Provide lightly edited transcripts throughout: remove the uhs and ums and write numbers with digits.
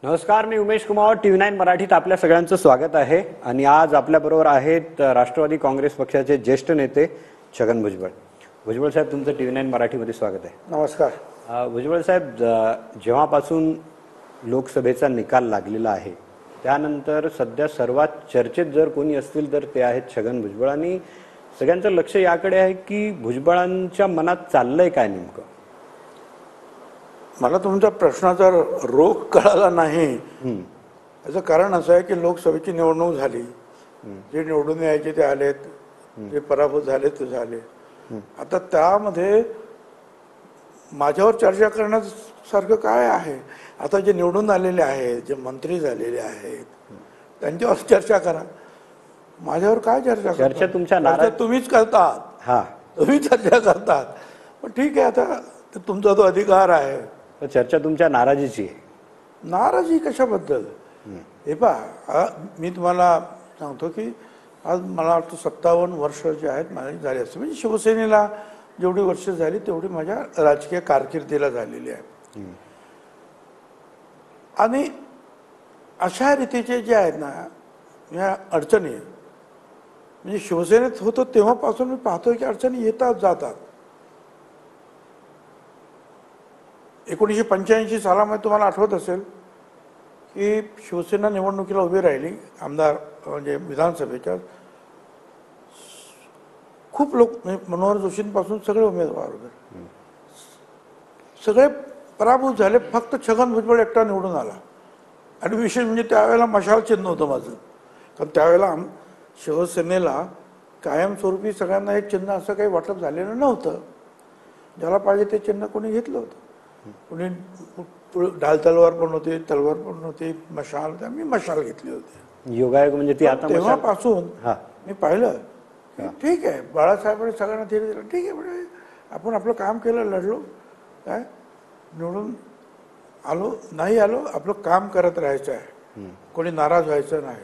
नमस्कार, मी उमेश कुमार. TV9 मराठीत आपल्या सगळ्यांचं स्वागत आहे. आणि आज आपल्याबरोबर आहेत राष्ट्रवादी काँग्रेस पक्षाचे ज्येष्ठ नेते छगन भुजबळ. भुजबळ साहेब, तुमचं TV9 मराठीमध्ये स्वागत आहे. नमस्कार. भुजबळ साहेब, जेव्हापासून लोकसभेचा निकाल लागलेला आहे त्यानंतर सध्या सर्वात चर्चेत जर कोणी असतील तर ते आहेत छगन भुजबळ. आणि सगळ्यांचं लक्ष याकडे आहे की भुजबळांच्या मनात चाललंय काय नेमकं. मला तुमच्या प्रश्नाचा रोख कळाला नाही. याचं कारण असं आहे की लोकसभेची निवडणूक झाली, जे निवडून यायचे ते आलेत, जे पराभूत झाले ते झाले. आता त्यामध्ये माझ्यावर चर्चा करण्यासारखं काय आहे. आता जे निवडून आलेले आहेत, जे मंत्री झालेले आहेत, त्यांच्यावर चर्चा करा. माझ्यावर काय चर्चा तुमच्या तुम्हीच करतात. हा, तुम्ही चर्चा करतात. पण ठीक आहे, आता तुमचा तो अधिकार आहे. चर्चा तुमच्या नाराजीची आहे. नाराजी कशाबद्दल? हे पहा, मी तुम्हाला सांगतो की आज मला वाटतं 57 वर्ष जे आहेत माझी झाली असते. म्हणजे शिवसेनेला जेवढी वर्ष झाली तेवढी माझ्या राजकीय कारकिर्दीला झालेली आहे. आणि अशा रीतीचे जे आहेत ना या अडचणी, म्हणजे शिवसेनेत होतो तेव्हापासून मी पाहतोय की अडचणी येतात जातात. 1985 सालामध्ये तुम्हाला आठवत असेल की शिवसेना निवडणुकीला उभी राहिली, आमदार म्हणजे विधानसभेच्या. खूप लोक, मनोहर जोशींपासून सगळे उमेदवार वगैरे सगळे पराभूत झाले. फक्त छगन भुजबळ एकटा निवडून आला. आणि विशेष म्हणजे त्यावेळेला मशाल चिन्ह होतं माझं. कारण त्यावेळेला शिवसेनेला कायमस्वरूपी सगळ्यांना एक चिन्ह असं काही वाटप झालेलं नव्हतं. ज्याला पाहिजे ते चिन्ह कोणी घेतलं होतं. कोणी ढाल तलवार पण होती, तलवार पण होती, मशाल. मी मशाल घेतली होती. योगायोग म्हणजे ती आता तेव्हापासून मी पाहिलं की ठीक आहे, बाळासाहेबांनी सगळ्यांना धीर दिला. ठीक आहे, म्हणजे आपण आपलं काम केलं, लढलो, काय निवडून आलो नाही आलो, आपलं काम करत राहायचं आहे, कोणी नाराज व्हायचं नाही.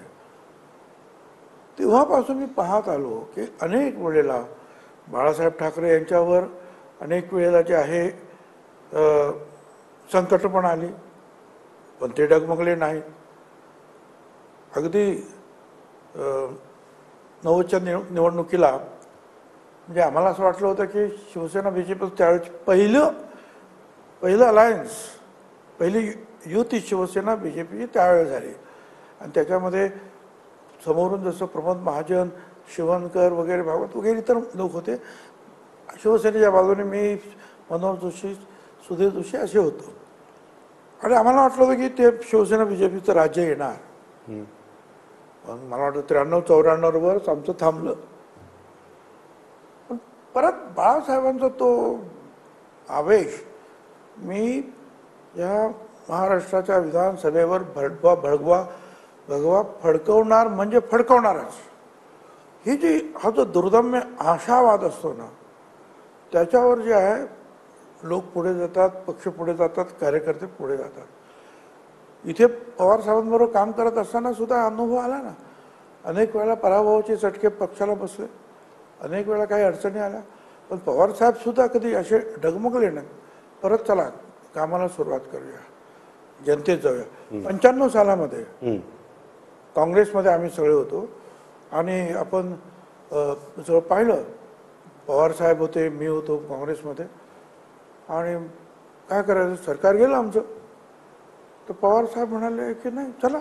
तेव्हापासून मी पाहत आलो की अनेक वेळेला बाळासाहेब ठाकरे यांच्यावर अनेक वेळेला जे आहे संकट पण आली, पण ते डगमगले नाही. अगदी 90च्या निवडणुकीला म्हणजे आम्हाला असं वाटलं होतं की शिवसेना BJP त्यावेळेस पहिलं अलायन्स, पहिली युती शिवसेना BJP त्यावेळेस झाली. आणि त्याच्यामध्ये समोरून जसं प्रमोद महाजन, शिवणकर वगैरे, भागवत वगैरे इतर लोक होते. शिवसेनेच्या बाजूने मी, मनोहर जोशी, सुधीर जोशी असे होतो. आणि आम्हाला वाटलं होतं की ते शिवसेना BJPचं राज्य येणार. पण मला वाटतं 93-94वरच आमचं थांबलं. पण परत बाळासाहेबांचा तो आवेश मी या महाराष्ट्राच्या विधानसभेवर भगवा फडकवणार म्हणजे फडकवणारच. ही जी हा जो दुर्दम्य आशावाद असतो ना, त्याच्यावर जे आहे लोक पुढे जातात, पक्ष पुढे जातात, कार्यकर्ते पुढे जातात. इथे पवार साहेबांबरोबर काम करत असताना सुद्धा अनुभव आला ना. अनेक वेळा पराभवाचे चटके पक्षाला बसले, अनेक वेळा काही अडचणी आल्या. पण पवार साहेब सुद्धा कधी असे डगमगले नाही. परत चला कामाला सुरुवात करूया, जनतेत जाऊया. 95 सालामध्ये काँग्रेसमध्ये आम्ही सगळे होतो आणि आपण सगळं पाहिलं. पवार साहेब होते, मी होतो काँग्रेसमध्ये. आणि काय करायचं, सरकार गेलं आमचं. तर पवार साहेब म्हणाले की नाही, चला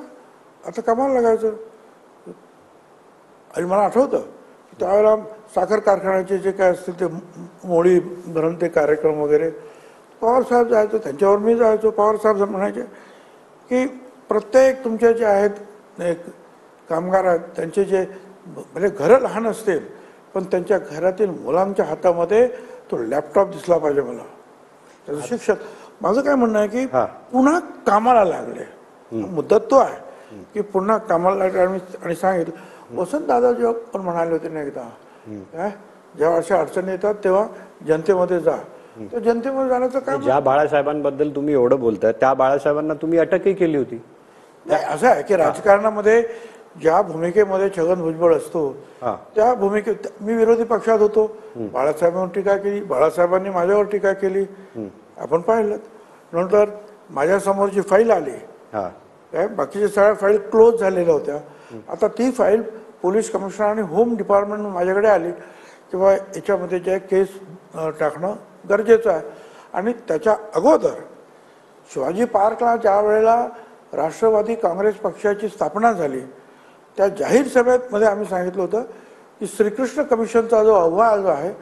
आता कामाला लागायचं. आणि मला आठवतं की त्यावेळेला साखर कारखान्याचे जे काय असतील ते मोळी भरण ते कार्यक्रम वगैरे पवार साहेब जायचं, त्यांच्यावर मी जायचो. पवार साहेब म्हणायचे की प्रत्येक तुमचे जे आहेत एक कामगार आहेत, त्यांचे जे म्हणजे घरं लहान असतील पण त्यांच्या घरातील मुलांच्या हातामध्ये तो लॅपटॉप दिसला पाहिजे मला. त्याचं शिक्षक. माझं काय म्हणणं आहे की पुन्हा कामाला लागले. मुद्दा तो आहे की पुन्हा कामाला लागले. आणि सांगितलं, वसंत दादा जेव्हा पण म्हणाले होते ना एकदा, काय जेव्हा अशा अडचणी येतात तेव्हा जनतेमध्ये जा. तर जनतेमध्ये जाण्याचं काय. ज्या बाळासाहेबांबद्दल तुम्ही एवढं बोलताय त्या बाळासाहेबांना तुम्ही अटकही केली होती. नाही, असं आहे की राजकारणामध्ये ज्या भूमिकेमध्ये छगन भुजबळ असतो त्या भूमिकेत मी विरोधी पक्षात होतो. बाळासाहेबांवर टीका केली, बाळासाहेबांनी माझ्यावर टीका केली, आपण पाहिलं. नंतर माझ्यासमोर जी फाईल आली काय बाकीच्या सगळ्या फाईल क्लोज झालेल्या होत्या. आता ती फाईल पोलीस कमिशनर आणि होम डिपार्टमेंट माझ्याकडे आली की बाबा याच्यामध्ये जे केस टाकणं गरजेचं आहे. आणि त्याच्या अगोदर शिवाजी पार्कला ज्या वेळेला राष्ट्रवादी काँग्रेस पक्षाची स्थापना झाली त्या जाहीर सभेमध्ये आम्ही सांगितलं होतं की श्रीकृष्ण कमिशनचा जो अहवाल जो आहे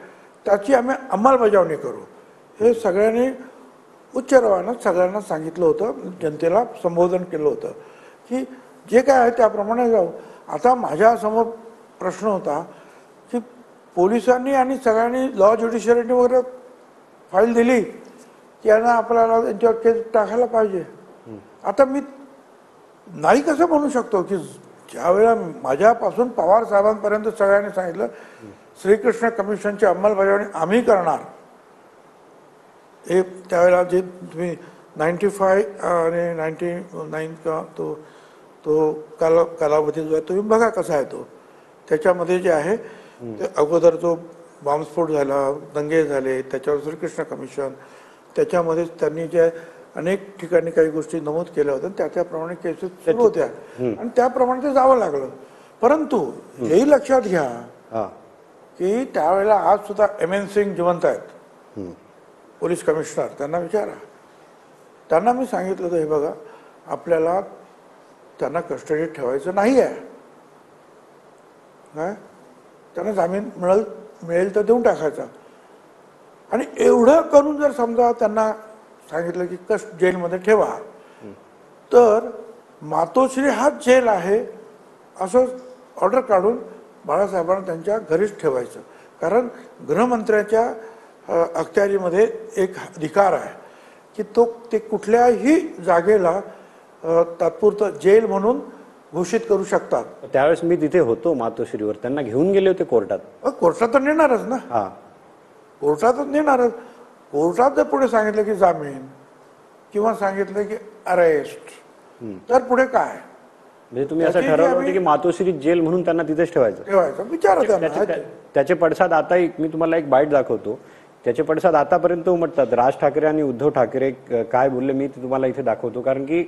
त्याची आम्ही अंमलबजावणी करू. हे सगळ्यांनी उच्च रवानात सगळ्यांना सांगितलं होतं, जनतेला संबोधन केलं होतं की जे काय आहे त्याप्रमाणे जाऊ. आता माझ्यासमोर प्रश्न होता की पोलिसांनी आणि सगळ्यांनी लॉ ज्युडिशरीने वगैरे फाईल दिली की यांना आपल्याला त्यांच्यावर केस टाकायला पाहिजे. आता मी नाही कसं म्हणू शकतो की ज्यावेळेला माझ्यापासून पवार साहेबांपर्यंत सगळ्यांनी सांगितलं श्रीकृष्ण कमिशनची अंमलबजावणी आम्ही करणार. हे त्यावेळेला जे तुम्ही 95 आणि 99 का तो कालावधी जो आहे तुम्ही बघा कसा आहे तो. त्याच्यामध्ये जे आहे ते अगोदर जो बॉम्बस्फोट झाला, दंगे झाले, त्याच्यावर श्रीकृष्ण कमिशन, त्याच्यामध्ये त्यांनी जे अनेक ठिकाणी काही गोष्टी नमूद केल्या होत्या त्याप्रमाणे केसेस सुरू होत्या आणि त्याप्रमाणे ते जावं लागलं. परंतु हेही लक्षात घ्या की त्यावेळेला आज सुद्धा M.N. सिंग जिवंत आहेत, पोलीस कमिशनर. त्यांना विचारा. त्यांना मी सांगितलं होतं हे बघा आपल्याला त्यांना कस्टडीत ठेवायचं नाही आहे. काय त्यांना जामीन मिळेल तर देऊन टाकायचा. आणि एवढं करून जर समजा त्यांना सांगितलं की जेलमध्ये ठेवा तर मातोश्री हाच जेल आहे असं ऑर्डर काढून बाळासाहेबांना त्यांच्या घरीच ठेवायचं. कारण गृहमंत्र्याच्या अखत्यारीमध्ये एक अधिकार आहे की ते कुठल्याही जागेला तात्पुरतं जेल म्हणून घोषित करू शकतात. त्यावेळेस मी तिथे होतो मातोश्रीवर, त्यांना घेऊन गेले होते कोर्टात. कोर्टात तर नेणारच ना. कोर्टातच नेणारच. कोर्टात जर पुढे सांगितलं की जामीन किंवा सांगितलं की अरेस्ट तर पुढे काय म्हणजे तुम्ही असं ठरवलं होतं की मातोश्री जेल म्हणून त्यांना तिथेच ठेवायचं. विचारा त्यांना. त्याचे पडसाद आता मी तुम्हाला एक बाईट दाखवतो. त्याचे पडसाद आतापर्यंत उमटतात. राज ठाकरे आणि उद्धव ठाकरे काय बोलले मी तुम्हाला इथे दाखवतो. कारण की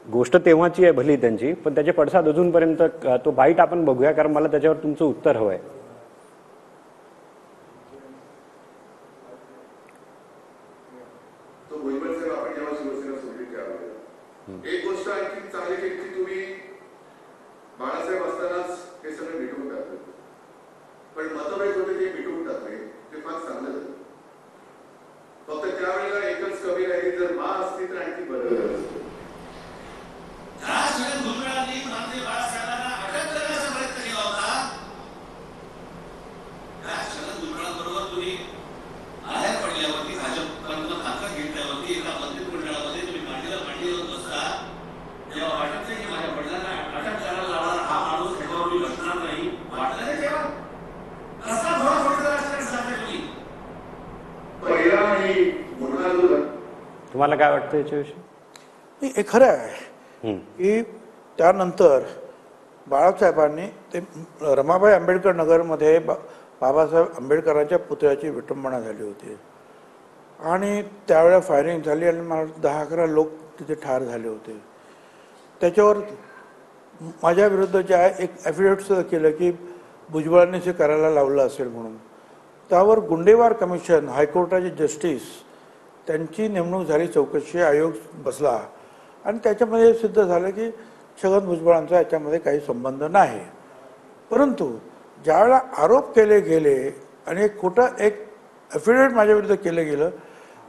गोष्ट तेव्हाची आहे भली त्यांची, पण त्याचे पडसाद अजूनपर्यंत. तो बाईट आपण बघूया कारण मला त्याच्यावर तुमचं उत्तर हवंय. एक गोष्ट आणखी चांगली केली की तुम्ही बाळासाहेब असतानाच हे सगळं मिटवून टाकलं. पण मतभेद होते ते मिटवून टाकले, ते फार चांगलं झालं. फक्त त्यावेळेला एकच कमी राहिली, जर मा असती तर आणखी बरं झालं. तुम्हाला काय वाटतं याच्याविषयी? हे खरं आहे की त्यानंतर बाळासाहेबांनी ते रमाबाई आंबेडकर नगरमध्ये बाबासाहेब आंबेडकरांच्या पुतळ्याची विटंबना झाली होती आणि त्यावेळेला फायरिंग झाली आणि मला 10-11 लोक तिथे ठार झाले होते. त्याच्यावर माझ्या विरुद्ध जे आहे एक ॲफिडेव्हिट सुद्धा केलं की भुजबळांनी हे करायला लावलं असेल म्हणून. त्यावर गुंडेवार कमिशन, हायकोर्टाचे जस्टिस त्यांची नेमणूक झाली, चौकशी आयोग बसला आणि त्याच्यामध्ये सिद्ध झालं की छगन भुजबळांचा याच्यामध्ये काही संबंध नाही. परंतु ज्यावेळेला आरोप केले गेले आणि एक खोटं एक ॲफिडेव्हिट माझ्या विरुद्ध केलं गेलं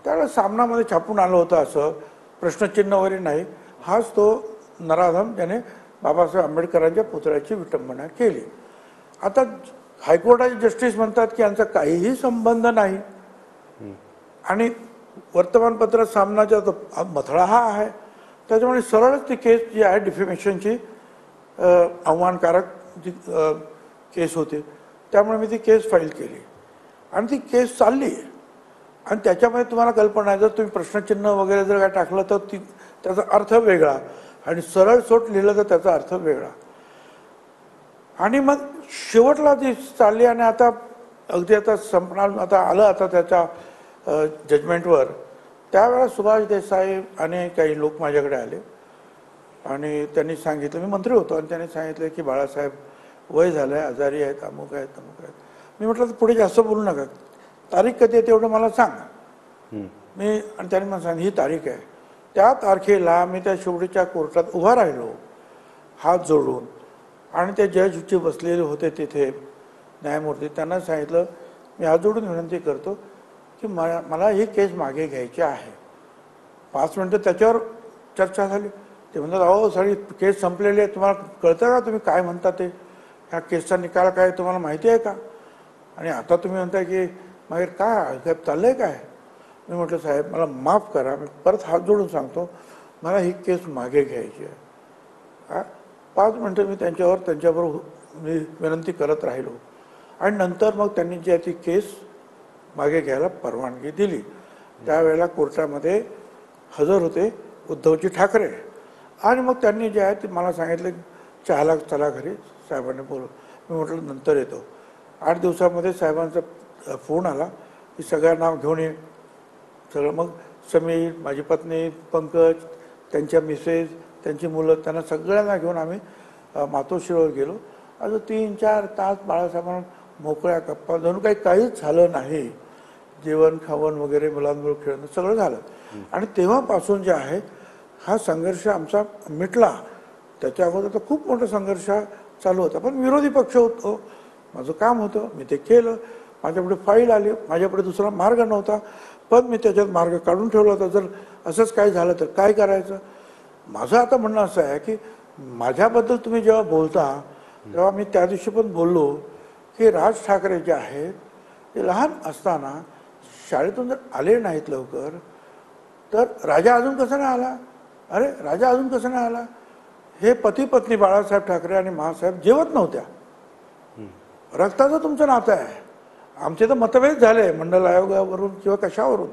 त्यावेळेला सामनामध्ये छापून आलं होतं असं प्रश्नचिन्ह वगैरे नाही. हाच तो नराधम ज्याने बाबासाहेब आंबेडकरांच्या पुतळ्याची विटंबना केली. आता हायकोर्टाचे जस्टिस म्हणतात की यांचा काहीही संबंध नाही आणि वर्तमानपत्रात सामनाचा मथळा हा आहे. त्याच्यामुळे सरळच ती केस जी आहे डिफेमेशनची अवमानकारक जी केस होती त्यामुळे मी ती केस फाईल केली आणि ती केस चालली आहे. आणि त्याच्यामध्ये तुम्हाला कल्पना आहे जर तुम्ही प्रश्नचिन्ह वगैरे जर काय टाकलं तर त्याचा अर्थ वेगळा आणि सरळ सोट लिहिलं तर त्याचा अर्थ वेगळा. आणि मग शेवटला ती चालली आणि आता अगदी आता संपणार आता आलं आता त्याच्या जजमेंटवर. त्यावेळेला सुभाष देसाई आणि काही लोक माझ्याकडे आले आणि त्यांनी सांगितलं, मी मंत्री होतो आणि त्यांनी सांगितलं की बाळासाहेब वय झालं आहे, आजारी आहेत, अमुक आहेत तमुक आहेत. मी म्हटलं तर पुढे जास्त बोलू नका, तारीख कधी आहे तेवढं मला सांग. मी आणि त्यांनी मला सांगितलं ही तारीख आहे. त्या तारखेला मी त्या शेवटीच्या कोर्टात उभा राहिलो हात जोडून, आणि ते जज जे बसलेले होते तिथे न्यायमूर्ती, त्यांना सांगितलं मी हात जोडून विनंती करतो की मला ही केस मागे घ्यायची आहे. 5 मिनटं त्याच्यावर चर्चा झाली. ते म्हणतात अहो सगळी केस संपलेली आहे, तुम्हाला कळतं का तुम्ही काय म्हणता ते, ह्या केसचा निकाल काय तुम्हाला माहिती आहे का, आणि आता तुम्ही म्हणताय की मागे काय चाललंय काय. मी म्हटलं साहेब मला माफ करा, मी परत हात जोडून सांगतो मला ही केस मागे घ्यायची आहे. 5 मिनटं मी त्यांच्याबरोबर मी विनंती करत राहिलो, आणि नंतर मग त्यांनी जी आहे ती केस मागे घ्यायला परवानगी दिली. त्यावेळेला कोर्टामध्ये हजर होते उद्धवजी ठाकरे, आणि मग त्यांनी जे आहे ते मला सांगितलं चहाला चला घरी, साहेबांनी बोलव. मी म्हटलं नंतर येतो. 8 दिवसामध्ये साहेबांचा फोन आला की सगळ्या नाव घेऊन ये सगळं. मग समीर, माझी पत्नी, पंकज, त्यांच्या मिसेस, त्यांची मुलं, त्यांना सगळ्यांना घेऊन आम्ही मातोश्रीवर गेलो. अजून 3-4 तास बाळासाहेबांना मोकळ्या गप्पा, जणू काहीच झालं नाही. जेवण खावण वगैरे, मुलांबरोबर खेळणं सगळं झालं. आणि तेव्हापासून जे आहे हा संघर्ष आमचा मिटला. त्याच्या अगोदर तर खूप मोठा संघर्ष चालू होता, पण विरोधी पक्ष होतो, माझं काम होतं, मी ते केलं. माझ्यापुढे फाईल आली, माझ्यापुढे दुसरा मार्ग नव्हता, पण मी त्याच्यात मार्ग काढून ठेवला होता. जर असंच काय झालं तर काय करायचं. माझं आता म्हणणं असं आहे की माझ्याबद्दल तुम्ही जेव्हा बोलता तेव्हा मी त्या दिवशी पण बोललो की राज ठाकरे जे आहेत ते लहान असताना शाळेतून जर आले नाहीत लवकर तर राजा अजून कसं नाही आला, अरे राजा अजून कसं नाही आला. हे पती पत्नी बाळासाहेब ठाकरे आणि मासाहेब जेवत नव्हत्या. रक्ताचं तुमचं नातं आहे. आमचे तर मतभेद झाले मंडल आयोगावरून किंवा कशावरून.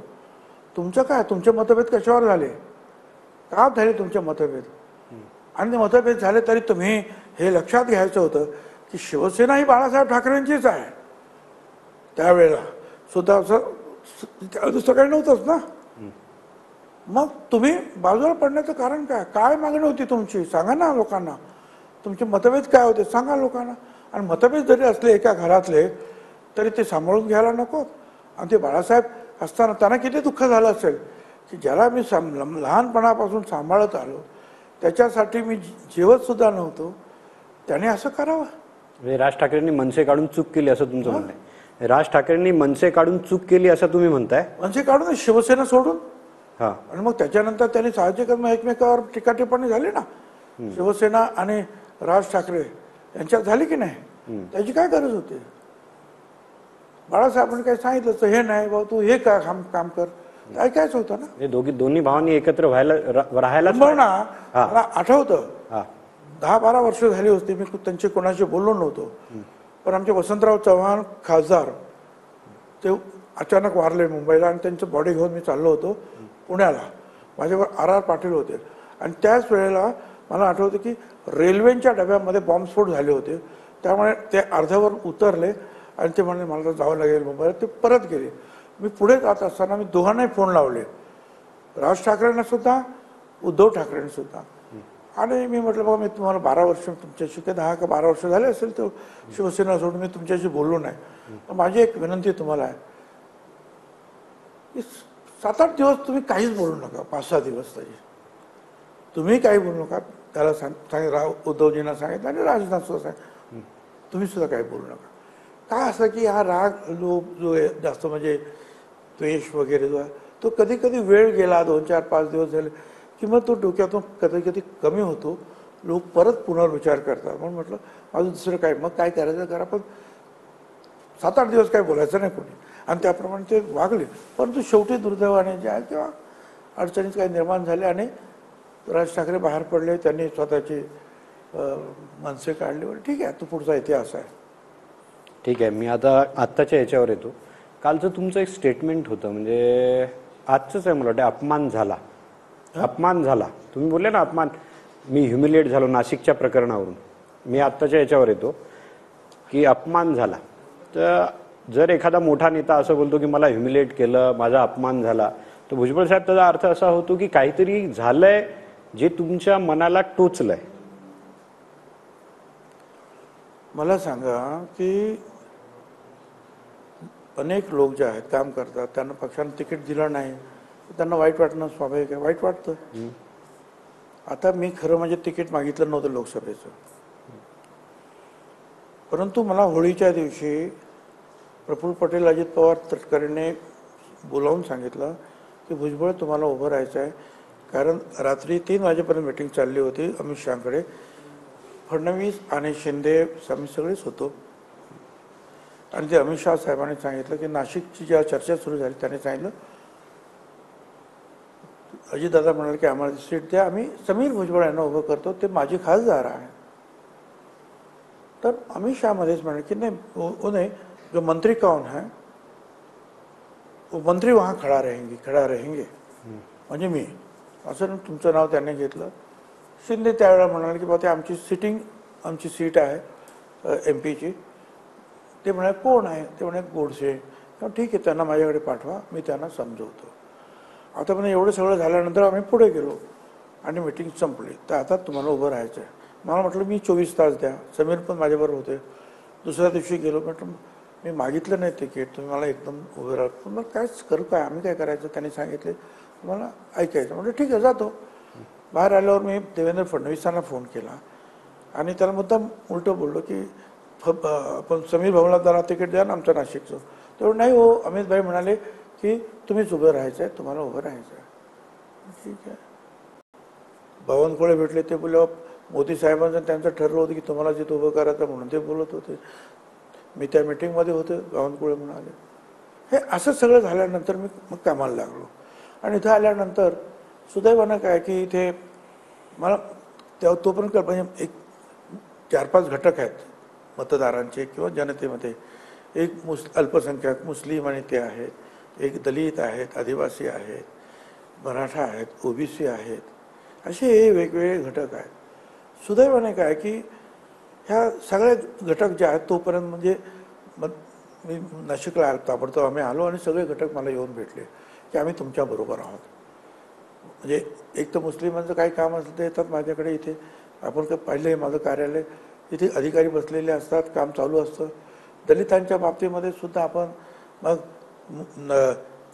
तुमचं काय, तुमचे मतभेद कशावर झाले, का झाले तुमचे मतभेद. आणि ते मतभेद झाले तरी तुम्ही हे लक्षात घ्यायचं होतं की शिवसेना ही बाळासाहेब ठाकरेंचीच आहे. त्यावेळेला सुद्धा असं दुसरं काही नव्हतंच ना. मग तुम्ही बाजूला पडण्याचं कारण काय, काय मागणी होती तुमची, सांगा ना लोकांना. तुमचे मतभेद काय होते सांगा लोकांना. आणि मतभेद जरी असले एका घरातले तरी ते सांभाळून घ्यायला नको. आणि ते बाळासाहेब असताना त्यांना किती दुःख झालं असेल की ज्याला मी लहानपणापासून सांभाळत आलो त्याच्यासाठी मी जेवत सुद्धा नव्हतो, त्याने असं करावं. राज ठाकरेंनी मनसे काढून चूक केली असं तुमचं म्हणणं आहे. राज ठाकरेंनी मनसे काढून चूक केली असं तुम्ही म्हणताय. मनसे काढून शिवसेना सोडून. हा. आणि मग त्याच्यानंतर त्यांनी साहजिकच मग एकमेकावर टीका टिप्पणी झाली ना. शिवसेना आणि राज ठाकरे यांच्यात झाली की नाही, त्याची काय गरज होती. बाळासाहेबांनी काय सांगितलं तर हे नाही बाबा तू हे का काम कर, ऐकायचं होतं ना. हे दोन्ही भावांनी एकत्र राहायला ना. मला आठवतं 10-12 वर्ष झाली होती मी त्यांची कोणाशी बोललो नव्हतो, पण आमचे वसंतराव चव्हाण खासदार ते अचानक वारले मुंबईला, आणि त्यांचं बॉडी घेऊन मी चाललो होतो पुण्याला. माझ्यावर RR पाटील होते, आणि त्याच वेळेला मला आठवतं की रेल्वेच्या डब्यामध्ये बॉम्बस्फोट झाले होते. त्यामुळे ते अर्ध्यावर उतरले आणि ते म्हणले मला जावं लागेल मुंबईला. ते परत गेले. मी पुढे जात असताना मी दोघांनाही फोन लावले, राज ठाकरेंना सुद्धा, उद्धव ठाकरेंना सुद्धा. आणि मी म्हटलं बघा मी तुम्हाला 12 वर्ष तुमच्याशी, काही 10 का 12 वर्ष झाले असेल तर शिवसेना सोडून मी तुमच्याशी बोललो नाही. तर माझी एक विनंती तुम्हाला आहे की 7-8 दिवस तुम्ही काहीच बोलू नका, 5-6 दिवस तरी तुम्ही काही बोलू नका. त्याला उद्धवजींना सांगितलं आणि राजनाथ सुद्धा सांगितलं तुम्ही सुद्धा काही बोलू नका. काय असं की हा राग लोक जो आहे जास्त म्हणजे द्वेष वगैरे जो आहे तो कधी कधी वेळ गेला 2-4-5 दिवस झाले की मग तो डोक्यातून कधी कधी कमी होतो. लोक परत पुनर्विचार करतात. म्हणून म्हटलं माझं दुसरं काय, मग काय करायचं करा, पण 7-8 दिवस काय बोलायचं नाही कोणी. आणि त्याप्रमाणे ते वागले. परंतु शेवटी दुर्दैवाने जे आहे किंवा अडचणीत काही निर्माण झाले आणि राज ठाकरे बाहेर पडले, त्यांनी स्वतःचे मनसे काढले. ठीक आहे, तो पुढचा इतिहास आहे. ठीक आहे, मी आत्ताच्या याच्यावर येतो. कालचं तुमचं एक स्टेटमेंट होतं, म्हणजे आजचंच आहे मला वाटतं, अपमान झाला तुम्ही बोलले ना, अपमान. मी ह्युमिलिएट झालो नाशिकच्या प्रकरणावरून. मी आत्ताच्या याच्यावर येतो की अपमान झाला. तर जर एखादा मोठा नेता असं बोलतो की मला ह्युमिलिएट केलं, माझा अपमान झाला, तर भुजबळ साहेब त्याचा अर्थ असा होतो की काहीतरी झालंय जे तुमच्या मनाला टोचलंय? मला सांगा की अनेक लोक जे आहेत काम करतात, त्यांना पक्षाने तिकीट दिलं नाही, त्यांना वाईट वाटणं स्वाभाविक आहे, वाईट वाटतं. आता मी खरं म्हणजे तिकीट मागितलं नव्हतं लोकसभेचं, परंतु मला होळीच्या दिवशी प्रफुल्ल पटेल, अजित पवार तटकरेने बोलावून सांगितलं की भुजबळ तुम्हाला उभं राहायचं आहे, कारण रात्री 3 वाजेपर्यंत मीटिंग चालली होती अमित शहाकडे. फडणवीस आणि शिंदे आम्ही सगळेच होतो. आणि ते अमित शहा साहेबांनी सांगितलं की नाशिकची ज्या चर्चा सुरू झाली त्यांनी सांगितलं, अजितदादा म्हणाले की आम्हाला सीट द्या, आम्ही समीर भुजबळ यांना उभं करतो, ते माझे खासदार आहे. तर अमित शाह मध्येच म्हणाले की नहीं उन्हें जो मंत्री कौन है वो मंत्री वहाँ खड़ा रहेंगे म्हणजे मी, असं तुमचं नाव त्यांनी घेतलं. शिंदे त्यावेळेला म्हणाले की बाबा ते आमची सीट आहे MP ची. ते म्हणाले कोण आहे, ते म्हणे गोडसे. ठीक आहे, त्यांना माझ्याकडे पाठवा, मी त्यांना समजवतो. आता म्हणजे एवढं सगळं झाल्यानंतर आम्ही पुढे गेलो आणि मीटिंग संपली. तर आता तुम्हाला उभं राहायचं आहे. मला म्हटलं मी 24 तास द्या. समीर पण माझ्याबरोबर होते. दुसऱ्या दिवशी गेलो, म्हटलं मी मागितलं नाही तिकीट, तुम्ही मला एकदम उभे राहा. पण मग कायच करू काय, आम्ही काय करायचं. त्यांनी सांगितले तुम्हाला ऐकायचं. म्हटलं ठीक आहे जातो. बाहेर आल्यावर मी देवेंद्र फडणवीसांना फोन केला आणि त्याला मुद्दाम उलटं बोललो की आपण समीर भाऊला जरा तिकीट द्या ना आमच्या नाशिकचं. तेवढं नाही हो, अमित भाई म्हणाले की तुम्हीच उभं राहायचं आहे, तुम्हाला उभं राहायचं आहे. ठीक आहे. बावनकुळे भेटले, ते बोलले मोदी साहेबांचं त्यांचं ठरलं होतं की तुम्हाला जिथं उभं करायचं म्हणून ते बोलत होते. मी त्या मीटिंगमध्ये होते. बावनकुळे म्हणाले. हे असं सगळं झाल्यानंतर मी मग कामाला लागलो. आणि इथं आल्यानंतर सुदैवानं काय की इथे मला तेव्हा तोपर्यंत म्हणजे एक 4-5 घटक आहेत मतदारांचे किंवा जनतेमध्ये. एक अल्पसंख्याक मुस्लिम आणि ते आहेत, एक दलित आहेत, आदिवासी आहेत, मराठा आहेत, OBC आहेत, असे वेगवेगळे घटक आहेत. सुदैवाने काय की ह्या सगळ्या घटक जे आहेत तोपर्यंत म्हणजे मी नाशिकला ताबडतोब आम्ही आलो आणि सगळे घटक मला येऊन भेटले की आम्ही तुमच्याबरोबर आहोत. म्हणजे एक तर मुस्लिमांचं काही काम असेल तर येतात माझ्याकडे. इथे आपण काय पाहिलं आहे माझं कार्यालय, इथे अधिकारी बसलेले असतात, काम चालू असतं. दलितांच्या बाबतीमध्ये सुद्धा आपण मग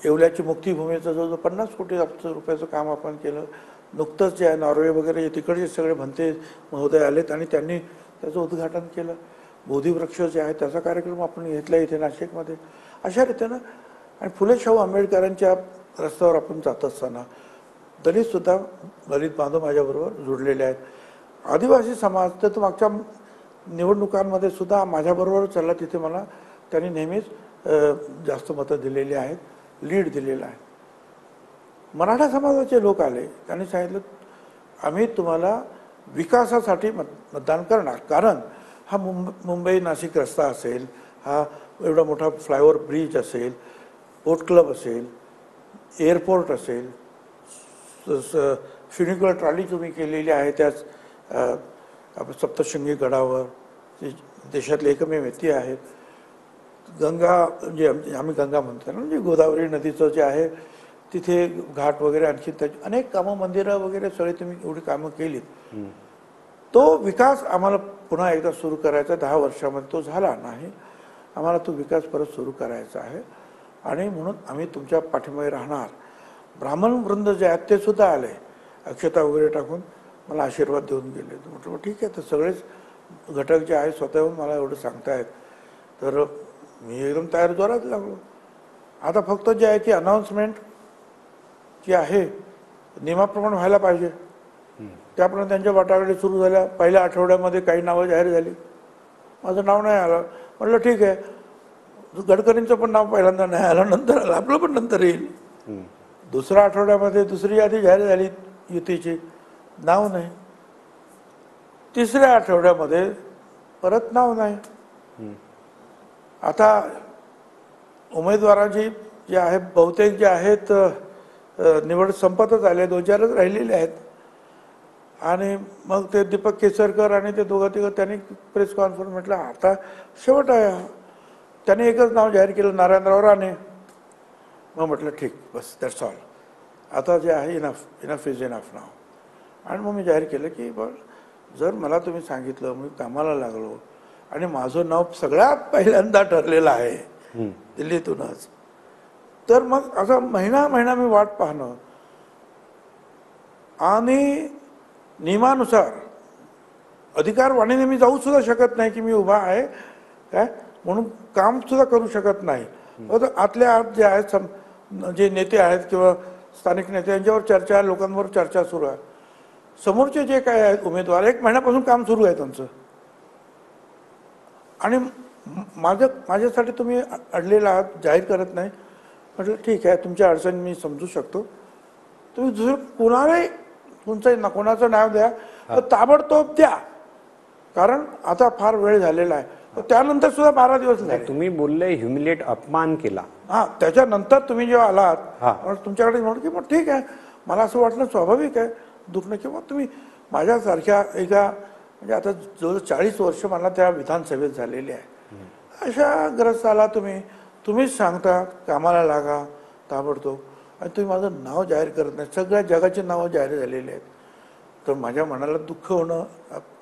येवल्याची मुक्तीभूमीचं जवळजवळ 50 कोटी रुपयाचं काम आपण केलं. नुकतंच जे आहे नॉर्वे वगैरे तिकडचे सगळे भंते महोदय आलेत आणि त्यांनी त्याचं उद्घाटन केलं. बोधिवृक्ष जे आहे त्याचा कार्यक्रम आपण घेतला इथे नाशिकमध्ये. अशा रीतीनं आणि फुले शाहू आंबेडकरांच्या रस्त्यावर आपण जात असताना दलितसुद्धा दलित बांधव माझ्याबरोबर जुडलेले आहेत. आदिवासी समाज तर मागच्या निवडणुकांमध्ये सुद्धा माझ्याबरोबर चालला. तिथे मला त्यांनी नेहमीच जास्त मतं दिलेली आहेत, लीड दिलेलं आहे. मराठा समाजाचे लोक आले, त्यांनी सांगितलं आम्ही तुम्हाला विकासासाठी मतदान करणार, कारण हा मुंबई नाशिक रस्ता असेल, हा एवढा मोठा फ्लायओव्हर ब्रिज असेल, बोट क्लब असेल, एअरपोर्ट असेल, फ्युनिक्युलर ट्रॉली तुम्ही केलेली आहे त्याच सप्तशृंगी गडावर, देशातले एकमेव व्यक्ती आहेत. गंगा म्हणजे आम्ही गंगा म्हणतो ना, म्हणजे गोदावरी नदीचं जे आहे तिथे घाट वगैरे आणखी त्याची अनेक कामं, मंदिरं वगैरे सगळे तुम्ही एवढी कामं केलीत. तो विकास आम्हाला पुन्हा एकदा सुरू करायचा. 10 वर्षामध्ये तो झाला नाही. आम्हाला तो विकास परत सुरू करायचा आहे आणि म्हणून आम्ही तुमच्या पाठीमागे राहणार. ब्राह्मण वृंद जे आहेत ते सुद्धा आले, अक्षता वगैरे टाकून मला आशीर्वाद देऊन गेले. म्हटलं ठीक आहे. तर सगळेच घटक जे आहेत स्वतःहून मला एवढं सांगतायत तर मी एकदम तयार जोरात लागलो. आता फक्त जे आहे की अनाऊन्समेंट जी आहे नियमाप्रमाणे व्हायला पाहिजे. त्याप्रमाणे त्यांच्या वाटाघाटी सुरू झाल्या. पहिल्या आठवड्यामध्ये काही नावं जाहीर झाली, माझं नाव नाही आलं. म्हटलं ठीक आहे, गडकरींचं पण नाव पहिल्यांदा नाही आलं, नंतर आलं, आपलं पण नंतर येईल. दुसऱ्या आठवड्यामध्ये दुसरी यादी जाहीर झाली युतीची, नाव नाही. तिसऱ्या आठवड्यामध्ये परत नाव नाही. आता उमेदवारांची जे आहे बहुतेक जे आहेत निवड संपतच आले, 2-4च राहिलेले आहेत. आणि मग ते दीपक केसरकर आणि ते दोघं-तिघं त्यांनी प्रेस कॉन्फरन्स म्हटलं आता शेवट आहे. त्यांनी एकच नाव जाहीर केलं, नारायणराव राणे. मग म्हटलं ठीक, बस दॅट्स ऑल. आता जे आहे इनफ इज इनफ नाव. आणि मग मी जाहीर केलं की जर मला तुम्ही सांगितलं मी कामाला लागलो आणि माझं नाव सगळ्यात पहिल्यांदा ठरलेलं आहे दिल्लीतूनच, तर मग असा महिना मी वाट पाहणं आणि नियमानुसार अधिकारवाणीने मी जाऊ सुद्धा शकत नाही की मी उभा आहे काय म्हणून काम सुद्धा करू शकत नाही. आतल्या आत जे आहेत जे नेते आहेत किंवा स्थानिक नेते यांच्यावर चर्चा, लोकांवर चर्चा सुरू आहे. समोरचे जे काय आहेत उमेदवार 1 महिन्यापासून काम सुरू आहे त्यांचं, आणि माझ्यासाठी तुम्ही अडलेला आहात, जाहीर करत नाही. म्हटलं ठीक आहे, तुमच्या अडचणी मी समजू शकतो. तुम्ही दुसरं कोणाचं नाव द्या, ताबडतोब द्या, कारण आता फार वेळ झालेला आहे. त्यानंतर सुद्धा 12 दिवस झाले. तुम्ही बोलले ह्युमिलेट, अपमान केला. हा, त्याच्यानंतर तुम्ही जेव्हा आलात तुमच्याकडे म्हणून की मग ठीक आहे, मला असं वाटलं स्वाभाविक आहे दुखणं, किंवा तुम्ही माझ्यासारख्या एका म्हणजे आता जवळ 40 वर्ष मला त्या विधानसभेत झालेली आहे, अशा ग्रस्ताला तुम्हीच सांगता कामाला लागा ताबडतोब, आणि तुम्ही माझं नाव जाहीर करत नाही. सगळ्या जगाची नावं जाहीर झालेली आहेत. तर माझ्या मनाला दुःख होणं,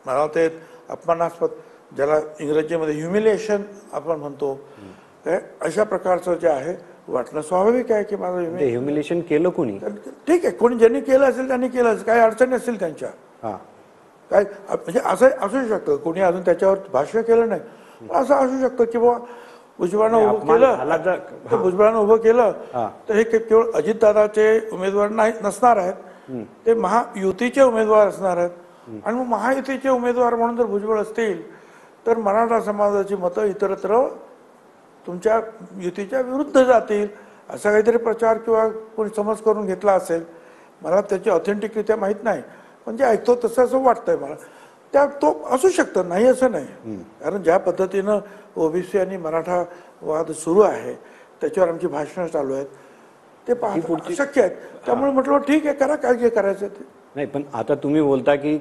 मला ते अपमानास्पद, ज्याला इंग्रजीमध्ये ह्युमिलेशन आपण म्हणतो, अशा प्रकारचं जे आहे वाटणं स्वाभाविक आहे की माझं ह्युमिलेशन केलं कोणी? ठीक आहे, कोणी ज्यांनी केलं असेल त्यांनी केलं असेल, काही अडचणी असतील त्यांच्या, काय म्हणजे असं असू शकतं. कोणी अजून त्याच्यावर भाष्य केलं नाही, असं असू शकतं की बाबा भुजबळानं उभं केलं, भुजबळानं उभं केलं तर हे केवळ अजितदादाचे उमेदवार नसणार आहेत, ते महायुतीचे उमेदवार असणार आहेत. आणि मग महायुतीचे उमेदवार म्हणून जर भुजबळ असतील तर मराठा समाजाची मतं इतरत्र तुमच्या युतीच्या विरुद्ध जातील, असा काहीतरी प्रचार किंवा कोणी समज करून घेतला असेल. मला त्याची ऑथेंटिकरित्या माहीत नाही, पण जे ऐकतो तसं असं वाटतंय मला. तो असू शकतं, नाही असं नाही. कारण ज्या पद्धतीनं ओबीसी आणि मराठा वाद सुरू आहे त्याच्यावर आमची भाषणं चालू आहेत, ते पाहणं शक्य आहेत. त्यामुळे म्हटलं ठीक आहे, करा काय जे करायचं ते. नाही, पण आता तुम्ही बोलता की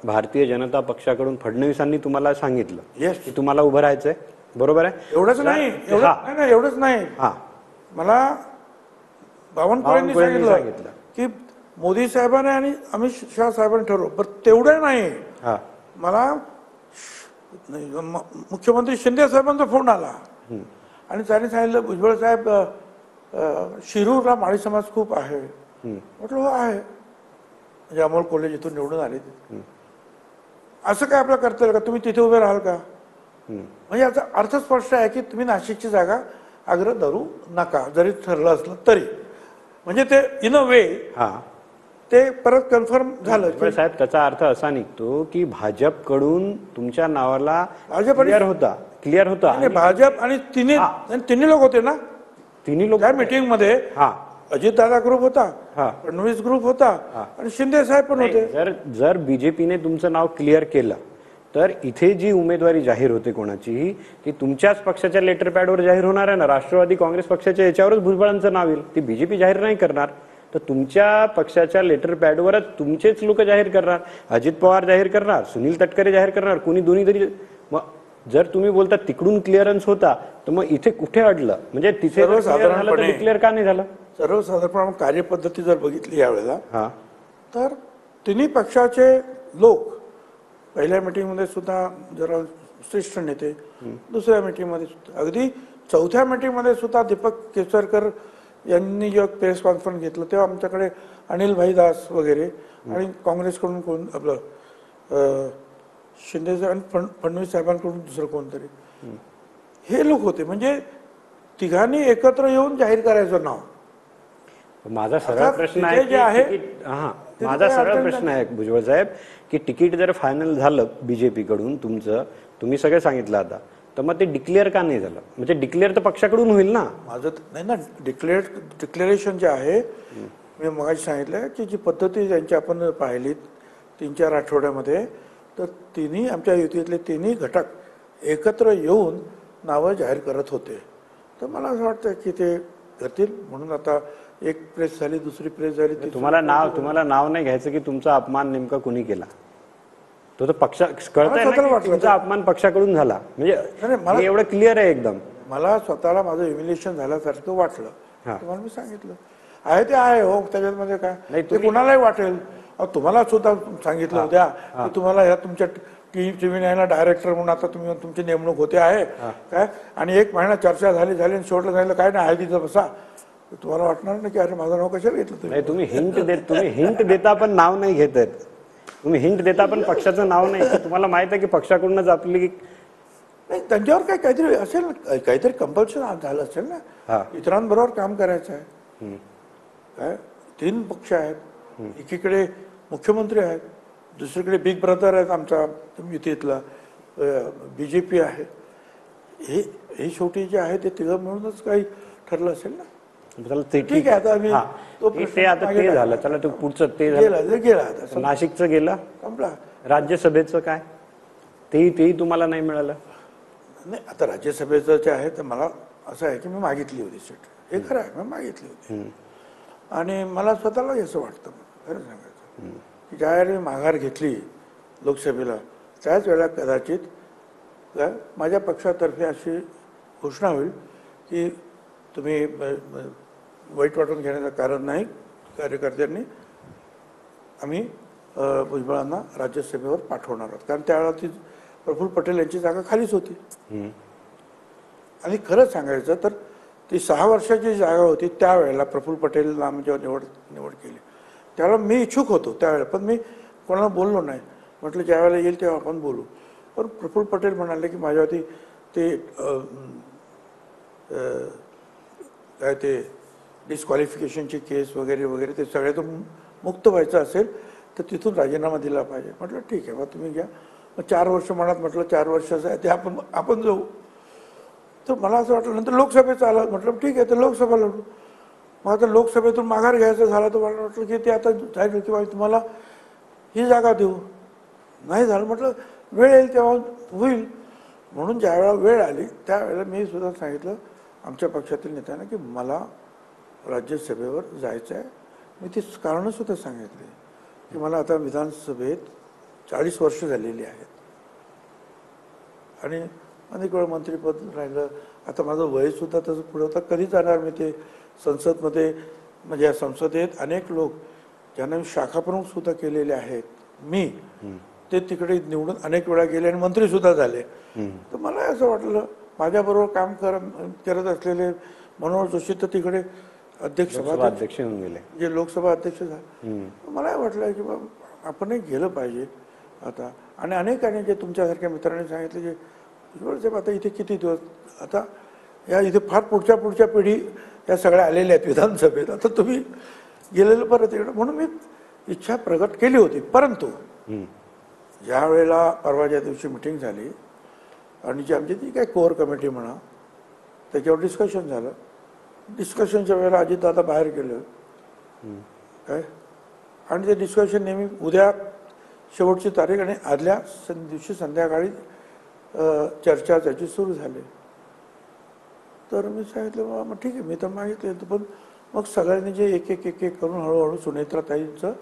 भारतीय जनता पक्षाकडून फडणवीसांनी तुम्हाला सांगितलं की तुम्हाला उभं राहायचंय, बरोबर आहे? एवढंच नाही, एवढंच नाही. मला बावनकुळेंनी सांगितलं की मोदी साहेबांनी आणि अमित शहा साहेबांनी ठरवलं, पण तेवढं नाही. मला मुख्यमंत्री शिंदे साहेबांचा फोन आला आणि त्यांनी सांगितलं भुजबळ साहेब शिरूरला माळी समाज खूप आहे. म्हटलं हो आहे, म्हणजे अमोल कोल्हे जिथून निवडून आले, असं काय आपलं करता येईल का, तुम्ही तिथे उभे राहाल का? म्हणजे याचा अर्थ स्पष्ट आहे की तुम्ही नाशिकची जागा आग्रह धरू नका, जरी ठरलं असलं तरी. म्हणजे ते इन अ वे ते परत कन्फर्म झालं. साहेब, त्याचा अर्थ असा निघतो की भाजपकडून तुमच्या नावाला क्लिअर होता. भाजप आणि तिन्ही लोक होते ना, तिन्ही लोक त्या मीटिंग मध्ये. अजितदादा ग्रुप होता, फडणवीस ग्रुप होता आणि शिंदे साहेब पण होते. जर बीजेपीने तुमचं नाव क्लिअर केलं तर इथे जी उमेदवारी जाहीर होते कोणाची, ती तुमच्याच पक्षाच्या लेटर पॅडवर जाहीर होणार आहे ना. राष्ट्रवादी काँग्रेस पक्षाच्या याच्यावरच भुजबळांचं नाव येईल, ती बीजेपी जाहीर नाही करणार. तर तुमच्या पक्षाच्या लेटर पॅडवरच तुमचेच लोक जाहीर करणार. अजित पवार जाहीर करणार, सुनील तटकरे जाहीर करणार, कोणी दोन्ही तरी. मग जर तुम्ही बोलता तिकडून क्लिअरन्स होता तर मग इथे कुठे अडलं? म्हणजे तिथे डिक्लेअर का नाही झालं? सर्वसाधारणपणे कार्यपद्धती जर बघितली यावेळेला तर तिन्ही पक्षाचे लोक पहिल्या मीटिंगमध्ये सुद्धा जरा श्रेष्ठ नेते, दुसऱ्या मीटिंगमध्ये सुद्धा, अगदी चौथ्या मीटिंगमध्ये सुद्धा दीपक केसरकर यांनी जेव्हा प्रेस कॉन्फरन्स घेतलं तेव्हा आमच्याकडे अनिल भाई दास वगैरे आणि काँग्रेसकडून कोण आपलं शिंदे आणि फडणवीस साहेबांकडून दुसरं कोणतरी हे लोक होते. म्हणजे तिघांनी एकत्र येऊन जाहीर करायचं नाव. माझा सरळ प्रश्न आहे माझा सरळ प्रश्न आहे भुजबळ साहेब की तिकीट जर फायनल झालं बीजेपी कडून तुमचं, तुम्ही सगळं सांगितलं आता, तर मग ते डिक्लेअर का नाही झालं? म्हणजे डिक्लेअर तर पक्षाकडून होईल ना. माझं नाही ना, डिक्लेरेशन जे आहे मी मगाशी सांगितलं की जी पद्धती ज्यांची आपण पाहिलीत 3-4 आठवड्यामध्ये, तर तिन्ही आमच्या युतीतले तिन्ही घटक एकत्र येऊन नावं जाहीर करत होते. तर मला असं वाटतं की ते करतील. म्हणून आता एक प्रेस झाली, दुसरी प्रेस झाली. तुम्हाला नाव नाही घ्यायचं की तुमचा अपमान नेमका कुणी केला, तो तर पक्ष कळतंय, तुमचा अपमान पक्षाकडून झाला. म्हणजे मला एवढं क्लिअर आहे एकदम. मला स्वतःला माझं ह्युमिलेशन झाल्यासारखं वाटलं, तुम्हाला मी सांगितलं. आहे ते आहे हो, त्याच्यामध्ये काय ते कुणालाही वाटेल. तुम्हाला सुद्धा सांगितलं उद्या की तुम्हाला या तुमच्या टीव्ही नाईनला डायरेक्टर म्हणून आता तुमची नेमणूक होते आहे काय, आणि 1 महिना चर्चा झाली आणि शेवटला सांगितलं काय नाही हळदीचं बसा, तुम्हाला वाटणार नाही की अरे माझं नाव कशाला घेतलं नाही. तुम्ही हिंट देता पण नाव नाही घेत आहेत. तुम्ही हिंट देता पण पक्षाचं नाव नाही. तुम्हाला माहित आहे की पक्षाकडूनच आपली नाही, त्यांच्यावर काहीतरी असेल ना, काहीतरी कंपल्शन झालं असेल ना, इतरांबरोबर काम करायचं आहे काय. 3 पक्ष आहेत, एकीकडे मुख्यमंत्री आहेत, दुसरीकडे बिग ब्रदर आहेत आमचा युतीतला BJP आहे. हे शेवटी जे आहे ते तिघं मिळूनच काही ठरलं असेल ना. ठीक आहे, आता आम्ही ते झालं. चला तो पुढचं ते गेला आता नाशिकचं गेलं, संपला. राज्यसभेचं काय तेही तुम्हाला नाही मिळालं. नाही, आता राज्यसभेचं जे आहे तर मला असं आहे की मी मागितली होती सीट, हे खरं आहे, मी मागितली होती. आणि मला स्वतःला असं वाटतं, खरं सांगायचं की ज्यावेळी मी माघार घेतली लोकसभेला त्याच वेळेला कदाचित माझ्या पक्षातर्फे अशी घोषणा होईल की तुम्ही वाईट वाटून घेण्याचं कारण नाही, कार्यकर्त्यांनी आम्ही भुजबळांना राज्यसभेवर पाठवणार आहोत. कारण त्यावेळेला ती प्रफुल्ल पटेल यांची जागा खालीच होती. आणि खरंच सांगायचं तर ती 6 वर्षाची जागा होती त्यावेळेला प्रफुल्ल पटेलला जेव्हा निवड केली त्यावेळेला मी इच्छुक होतो त्यावेळेला, पण मी कोणाला बोललो नाही. म्हटलं ज्यावेळेला येईल तेव्हा आपण बोलू. पण प्रफुल्ल पटेल म्हणाले की माझ्यावरती ते काय ते डिस्क्वालिफिकेशनची केस वगैरे वगैरे ते सगळ्यातून मुक्त व्हायचं असेल तर तिथून राजीनामा दिला पाहिजे. म्हटलं ठीक आहे, मग तुम्ही घ्या. मग 4 वर्ष म्हणत, म्हटलं 4 वर्षाचं आहे ते आपण जाऊ. तर मला असं वाटलं नंतर लोकसभेचं आलं, म्हटलं ठीक आहे तर लोकसभा लढू. मग आता लोकसभेतून माघार घ्यायचं झालं तर मला वाटलं की ते आता जाईल की तुम्हाला ही जागा देऊ. नाही झालं, म्हटलं वेळ येईल तेव्हा होईल. म्हणून ज्यावेळेला वेळ आली त्यावेळेला मी सुद्धा सांगितलं आमच्या पक्षातील नेत्यांना की मला राज्यसभेवर जायचं आहे. मी ती कारणंसुद्धा सांगितली की मला आता विधानसभेत 40 वर्ष झालेली आहेत आणि अनेक वेळा मंत्रिपद राहिलं. आता माझं वयसुद्धा तसं पुढं होतं, कधी जाणार मी ते संसदमध्ये. म्हणजे या संसदेत अनेक लोक ज्यांना मी शाखाप्रमुखसुद्धा केलेले आहेत मी, ते तिकडे निवडून अनेक वेळा गेले आणि मंत्रीसुद्धा झाले. तर मला असं वाटलं माझ्याबरोबर काम करत असलेले मनोहर जोशी तर तिकडे अध्यक्ष होऊन गेले, जे लोकसभा अध्यक्ष झाले. मला वाटलं की बाबा आपणही गेलं पाहिजे आता. आणि अनेकांनी जे तुमच्यासारख्या मित्रांनी सांगितलं की आता इथे किती दिवस, आता या इथे फार पुढच्या पिढी या सगळ्या आलेल्या आहेत विधानसभेत, आता तुम्ही गेलेलं परत इकडं. म्हणून मी इच्छा प्रगट केली होती. परंतु ज्या वेळेला परवाच्या दिवशी मिटिंग झाली आणि जी आमची ती काय कोअर कमिटी म्हणा त्याच्यावर डिस्कशन झालं. डिस्कशनच्या वेळेला अजितदादा बाहेर गेलं काय, आणि ते डिस्कशन नेहमी उद्या शेवटची तारीख आणि आदल्या दिवशी संध्याकाळी चर्चा त्याची सुरू झाली. तर मी सांगितलं मग ठीक आहे, मी तर मागितलं. पण मग सगळ्यांनी जे एक एक करून हळूहळू सुनेत्राताईंचं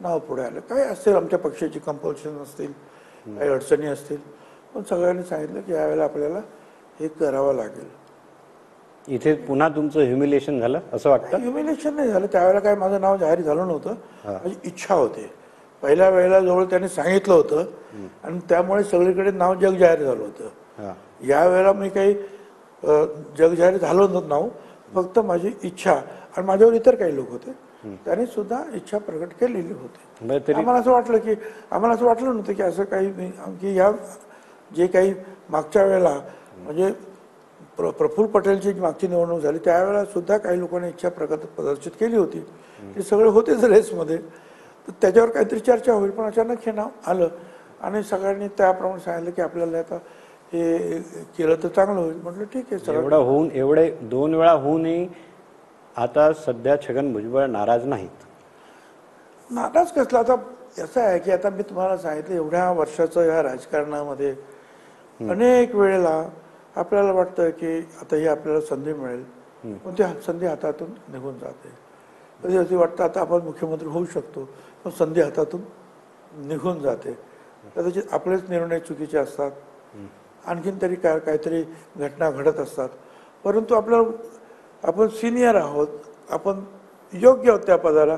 नाव पुढे आलं. काय असेल आमच्या पक्षाची कंपल्शन असतील, काही अडचणी असतील, पण सगळ्यांनी सांगितलं की यावेळेला आपल्याला हे करावं लागेल. इथे पुन्हा तुमचं ह्युमिलेशन झालं असं वाटतं? ह्युमिलेशन नाही झालं. त्यावेळेला काय माझं नाव जाहीर झालं नव्हतं, माझी इच्छा होती. पहिल्या वेळेला जवळ त्यांनी सांगितलं होतं आणि त्यामुळे सगळीकडे नाव जग जाहीर झालं होतं. यावेळेला मी काही जग जाहीर झालो नव्हतं नाव, फक्त माझी इच्छा आणि माझ्यावर इतर काही लोक होते त्यांनी सुद्धा इच्छा प्रकट केलेली होती. आम्हाला असं वाटलं नव्हतं की असं काही की या जे काही मागच्या वेळेला म्हणजे प्रफुल्ल पटेलची मागची निवडणूक झाली त्यावेळेला सुद्धा काही लोकांनी इच्छा प्रदर्शित केली होती. ते सगळे होतेच रेसमध्ये, तर त्याच्यावर काहीतरी चर्चा होईल. पण अचानक हे नाव आलं आणि सगळ्यांनी त्याप्रमाणे सांगितलं की आपल्याला आता हे केलं तर चांगलं होईल. म्हटलं ठीक आहे. एवढे 2 वेळा होऊनही आता सध्या छगन भुजबळ नाराज नाहीत. नाराज कसला, आता असं आहे की आता मी तुम्हाला सांगितलं एवढ्या वर्षाचं या राजकारणामध्ये अनेक वेळेला आपल्याला वाटतं की आता ही आपल्याला संधी मिळेल, पण ती संधी हातातून निघून जाते. कधी असे वाटतं आता आपण मुख्यमंत्री होऊ शकतो, पण संधी हातातून निघून जाते. कदाचित आपलेच निर्णय चुकीचे असतात, आणखीन तरी काहीतरी घटना घडत असतात. परंतु आपण सिनियर आहोत, आपण योग्य आहोत त्या पदाला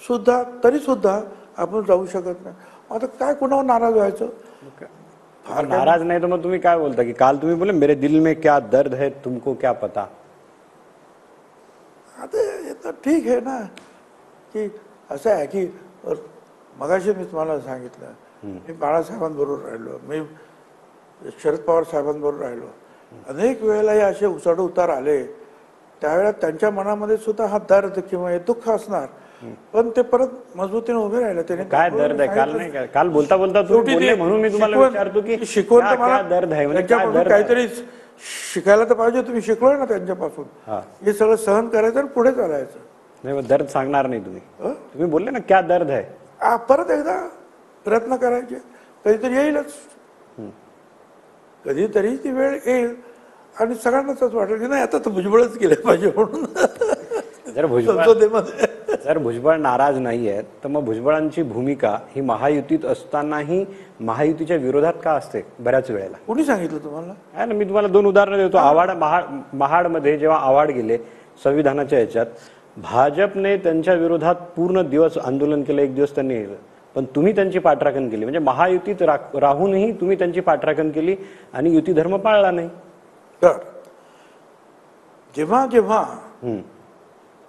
सुद्धा, तरीसुद्धा आपण जाऊ शकत नाही. आता काय कुणावर नाराज व्हायचं? नाराज नाही तर मग तुम्ही काय बोलता की काल तुम्ही बोले मेरे दिल में क्या दर्द है तुमको क्या पता. आता हे तर ठीक आहे ना, की असं आहे की मगाशी मी तुम्हाला सांगितलं, मी बाळासाहेबांबरोबर राहिलो, मी शरद पवार साहेबांबरोबर राहिलो. अनेक वेळेला हे असे उचढ उतार आले, त्यावेळेला त्यांच्या मनामध्ये सुद्धा हा दर्द किंवा हे दुःख असणार, पण ते परत मजबूतीने उभे राहिले. त्याने काय दर्द आहे काल नाही का? काल बोलता बोलता तुम्ही बोलले म्हणून मी तुम्हाला विचारतो की शिकवण तर मला दर्द आहे म्हणजे काय त्यांच्यापासून दर्द काहीतरी शिकायला तर पाहिजे. तुम्ही शिकलोय ना त्यांच्यापासून, हे सगळं सहन करायचं आणि पुढे चालायचं. नाही मग दर्द सांगणार नाही तुम्ही. तुम्ही बोलले ना क्या दर्द है. परत एकदा प्रयत्न करायचे, कधीतरी येईलच, कधीतरी ती वेळ येईल आणि सगळ्यांनाच वाटेल की नाही आता तर भुजबळच केलं पाहिजे म्हणून. जर भुजबळ नाराज नाही आहेत तर मग भुजबळांची भूमिका ही महायुतीत असतानाही महायुतीच्या विरोधात का असते बऱ्याच वेळेला? कोणी सांगितलं तुम्हाला? आहे ना, मी तुम्हाला 2 उदाहरणं देतो. महाडमध्ये जेव्हा आवाड गेले संविधानाच्या याच्यात, भाजपने त्यांच्या विरोधात पूर्ण दिवस आंदोलन केलं, 1 दिवस त्यांनी केलं, पण तुम्ही त्यांची पाठराखण केली. म्हणजे महायुतीत राहूनही तुम्ही त्यांची पाठराखण केली आणि युती धर्म पाळला नाही. तर जेव्हा जेव्हा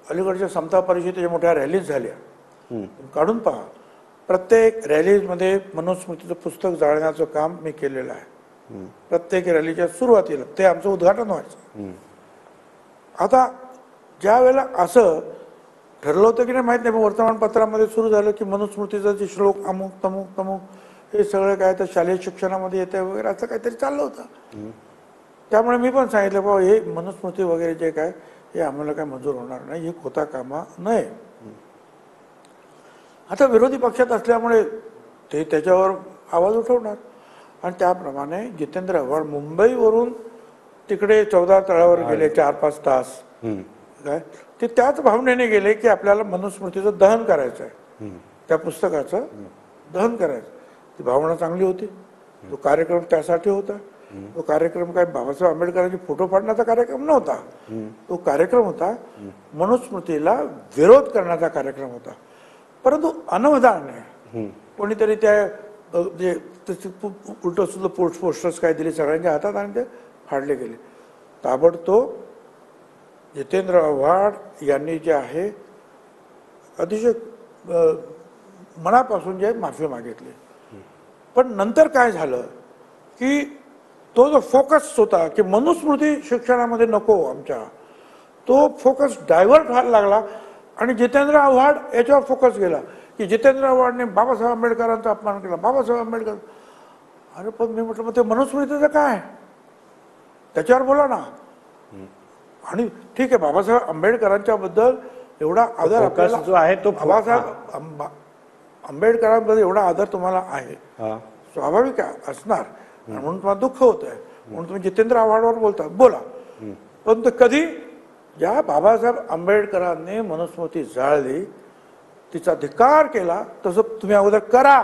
अलीकडच्या समता परिषदेच्या मोठ्या रॅलीज झाल्या, काढून पहा, प्रत्येक रॅलीजमध्ये मनुस्मृतीचं पुस्तक जाळण्याचं काम मी केलेलं आहे. प्रत्येक रॅलीच्या सुरुवातीला ते आमचं उद्घाटन व्हायचं. आता ज्या वेळेला असं ठरलं होतं की नाही माहित नाही, पण वर्तमानपत्रामध्ये सुरू झालं की मनुस्मृतीचा जे श्लोक अमुक तमुक तमुक हे सगळं काय तर शालेय शिक्षणामध्ये येते वगैरे असं काहीतरी चाललं होतं. त्यामुळे मी पण सांगितलं बाबा हे मनुस्मृती वगैरे जे काय हे आम्हाला काय मंजूर होणार नाही, हे होता कामा नये. आता विरोधी पक्षात असल्यामुळे ते त्याच्यावर आवाज उठवणार आणि त्याप्रमाणे जितेंद्र आव्हाड मुंबईवरून तिकडे 14 तळावर गेले 4-5 तास. काय ते त्याच भावनेने गेले की आपल्याला मनुस्मृतीचं दहन करायचं आहे, त्या पुस्तकाचं दहन करायचं. ती भावना चांगली होती. तो कार्यक्रम त्यासाठी होता. तो कार्यक्रम काय बाबासाहेब आंबेडकरांचे फोटो फाडण्याचा कार्यक्रम नव्हता. तो कार्यक्रम होता मनुस्मृतीला विरोध करण्याचा कार्यक्रम होता. परंतु अनवधानाने कोणीतरी त्या उलट सुद्धा पोस्टर्स काय दिले सगळ्यांच्या हातात आणि ते फाडले गेले. ताबडतोब जितेंद्र आव्हाड यांनी जे आहे अतिशय मनापासून जे माफी मागितली. पण नंतर काय झालं की तो जो फोकस होता की मनुस्मृती शिक्षणामध्ये नको आमच्या, तो फोकस डायव्हर्ट व्हायला लागला आणि जितेंद्र आव्हाड याच्यावर फोकस गेला की जितेंद्र आव्हाडने बाबासाहेब आंबेडकरांचा अपमान केला. बाबासाहेब आंबेडकर, अरे पण मी म्हटलं मग ते मनुस्मृतीचं काय, त्याच्यावर बोला ना. आणि ठीक आहे, बाबासाहेब आंबेडकरांच्या बद्दल एवढा आदर आपल्याला जो आहे तो बाबासाहेब आंबेडकरांबद्दल एवढा आदर तुम्हाला आहे, स्वाभाविक असणार, म्हणून तुम्हाला दुःख होत आहे म्हणून तुम्ही जितेंद्र आव्हाडवर बोलता, बोला. पण ते कधी ज्या बाबासाहेब आंबेडकरांनी मनुस्मृती जाळली, तिचा धिक्कार केला, तसं तुम्ही अगोदर करा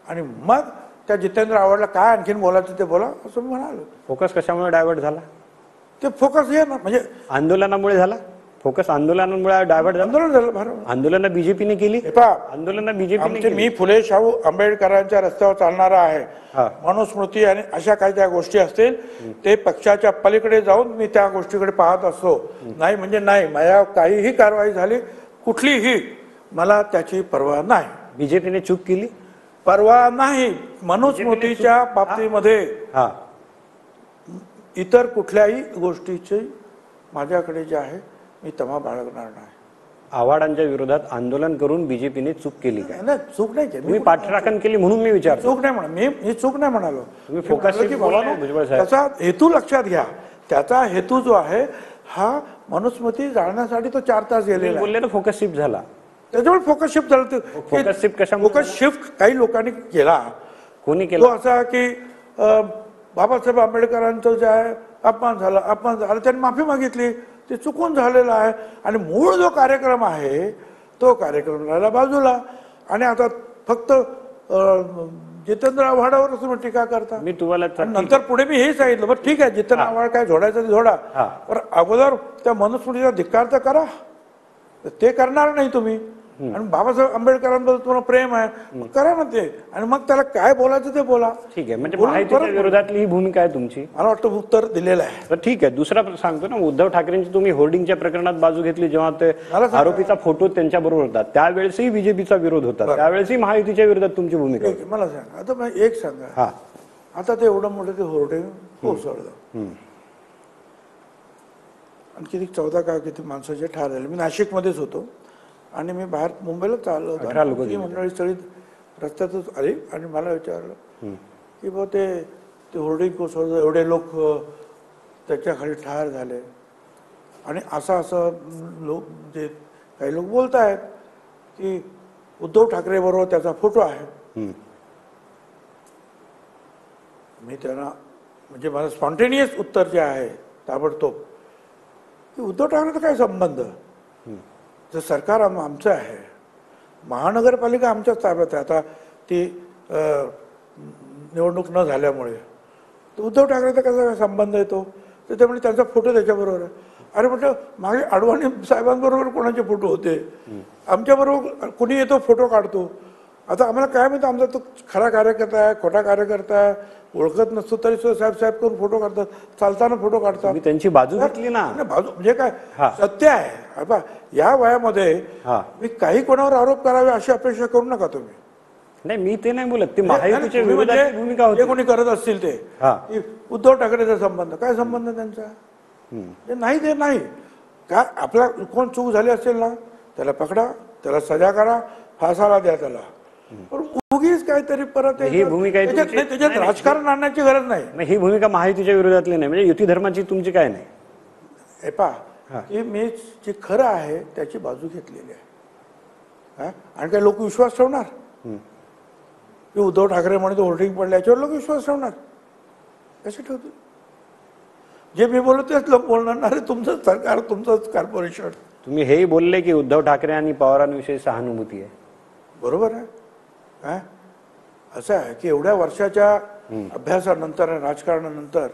आणि मग त्या जितेंद्र आव्हाडला काय आणखीन बोलायचं ते बोला असं म्हणालो. फोकस कशामुळे डायव्हर्ट झाला? ते फोकस हे ना म्हणजे आंदोलनामुळे झाला. फोकस आंदोलनामुळे डायव्हर्ट झालं. आंदोलन झालं बरोबर. आंदोलन बीजेपीने केली. आंदोलन बीजेपीने केली. मी फुले शाहू आंबेडकरांच्या रस्त्यावर चालणारा आहे, मनुस्मृती आणि अशा काही ज्या गोष्टी असतील ते पक्षाच्या पलीकडे जाऊन मी त्या गोष्टीकडे पाहत असतो. नाही म्हणजे नाही, माझ्या काहीही कारवाई झाली कुठलीही, मला त्याची पर्वा नाही. बीजेपीने चूक केली, पर्वा नाही. मनुस्मृतीच्या बाबतीमध्ये इतर कुठल्याही गोष्टीची माझ्याकडे जे आहे मी तमा बाळगणार नाही. आव्हाडांच्या विरोधात आंदोलन करून बीजेपीने चूक केली काय? नाही, चूक नाही केली. तुम्ही पाठराखण केली म्हणून मी विचारतो. चूक नाही म्हणा, मी चूक नाही म्हणालो. तुम्ही फोकस की भुजबळ साहेब त्याचा हेतू लक्षात घ्या. त्याचा हेतू जो आहे हा मनुस्मृती जाळण्यासाठी तो 4 तास गेलेला बोलले ना, फोकस शिफ्ट झाला. त्याच्यामुळे फोकस शिफ्ट झालं. फोकस शिफ्ट कशामुळे? फोकस शिफ्ट काही लोकांनी केला. कोणी केला? तो असा की बाबासाहेब आंबेडकरांचं जे आहे अपमान झाला, त्यांनी माफी मागितली, ते चुकून झालेलं आहे आणि मूळ जो कार्यक्रम आहे तो कार्यक्रम राहिला बाजूला आणि आता फक्त जितेंद्र आव्हाडावर तुम्ही टीका करता. मी तुम्हाला नंतर पुढे मी हे सांगितलं, बरं ठीक आहे, जितेंद्र आव्हाड काय झोडायचं ते झोडा, पण अगोदर त्या मनुस्मृतीचा धिक्कार तर करा. ते करणार नाही तुम्ही, आणि बाबासाहेब आंबेडकरांबद्दल तुम्हाला प्रेम आहे मग करा ना ते, आणि मग त्याला काय बोलायचं ते बोला. ठीक आहे, म्हणजे बोलून महायुतीच्या परत विरोधातली ही भूमिका आहे तुमची. मला वाटतं उत्तर दिलेलं आहे. तर ठीक आहे, दुसरा सांगतो ना, उद्धव ठाकरेंची तुम्ही होर्डिंगच्या प्रकरणात बाजू घेतली, जेव्हा ते मला सांगा. आरोपीचा फोटो त्यांच्या बरोबर होता त्यावेळेसही बीजेपीचा विरोध होता, त्यावेळेसही महायुतीच्या विरोधात तुमची भूमिका होती. मला सांगा, आता मग एक सांगा, हा, आता ते एवढं मोठं ते होर्डिंग कोसळलं आणि किती 14 का किती माणसाचे ठार झाले. मी नाशिकमध्येच होतो आणि मी बाहेर मुंबईला चाललो 18 लोकं होतो. ती गेले. मंडळी सगळी रस्त्यातच आली आणि मला विचारलं की बा ते होर्डिंग कोसळलं, एवढे लोक त्याच्या खाली ठार झाले आणि असं लोक जे काही लोक बोलत आहेत की उद्धव ठाकरे बरोबर त्याचा फोटो आहे. मी त्यांना म्हणजे माझं स्पॉन्टेनियस उत्तर जे आहे ताबडतोब की उद्धव ठाकरेचा काय संबंध, जर सरकार आमचं आहे, महानगरपालिका आमच्याच ताब्यात आहे, आता ती निवडणूक न झाल्यामुळे, तर उद्धव ठाकरेचा कसा काय संबंध येतो, तर त्यामुळे त्यांचा फोटो त्याच्याबरोबर आहे. अरे म्हटलं मागे अडवाणी साहेबांबरोबर कोणाचे फोटो होते, आमच्याबरोबर कुणी येतो फोटो काढतो. आता आम्हाला काय माहिती आमचा तो खरा कार्यकर्ता आहे खोटा कार्यकर्ता आहे, ओळखत नसतो तरी सुद्धा साहेब साहेब करून फोटो काढतात, चालताना फोटो काढतात. तुम्ही त्यांची बाजू घेतली ना. बाजू म्हणजे काय सत्य आहे. आता या वयामध्ये मी काही कोणावर आरोप करावे अशी अपेक्षा करू नका तुम्ही. नाही, मी ते नाही बोलत, ती महायुतीच्या विरोधात भूमिका होती. जे कोणी करत असतील ते की उद्धव ठाकरेचा संबंध, काय संबंध त्यांचा, नाही ते नाही. काय आपला कोण चूक झाली असेल ना त्याला पकडा, त्याला सजा करा, फासाला द्या त्याला, पण उगीच काहीतरी परत ही भूमिका त्याच्यात राजकारण आणण्याची गरज नाही. ही भूमिका महायुतीच्या विरोधातली नाही, म्हणजे युती धर्माची तुमची काय नाही. हे पहा की मी जे खरं आहे त्याची बाजू घेतलेली आहे. आणि काही लोक विश्वास ठेवणार की उद्धव ठाकरे म्हणे तो होर्डिंग पडले याच्यावर लोक विश्वास ठेवणार, कसे ठेवतील. जे मी बोलतो तेच लोक बोलणार, अरे तुमचं सरकार तुमचंच कॉर्पोरेशन. तुम्ही हेही बोलले की उद्धव ठाकरे आणि पवारांविषयी सहानुभूती आहे. बरोबर आहे. काय असं आहे की एवढ्या वर्षाच्या अभ्यासानंतर आणि राजकारणानंतर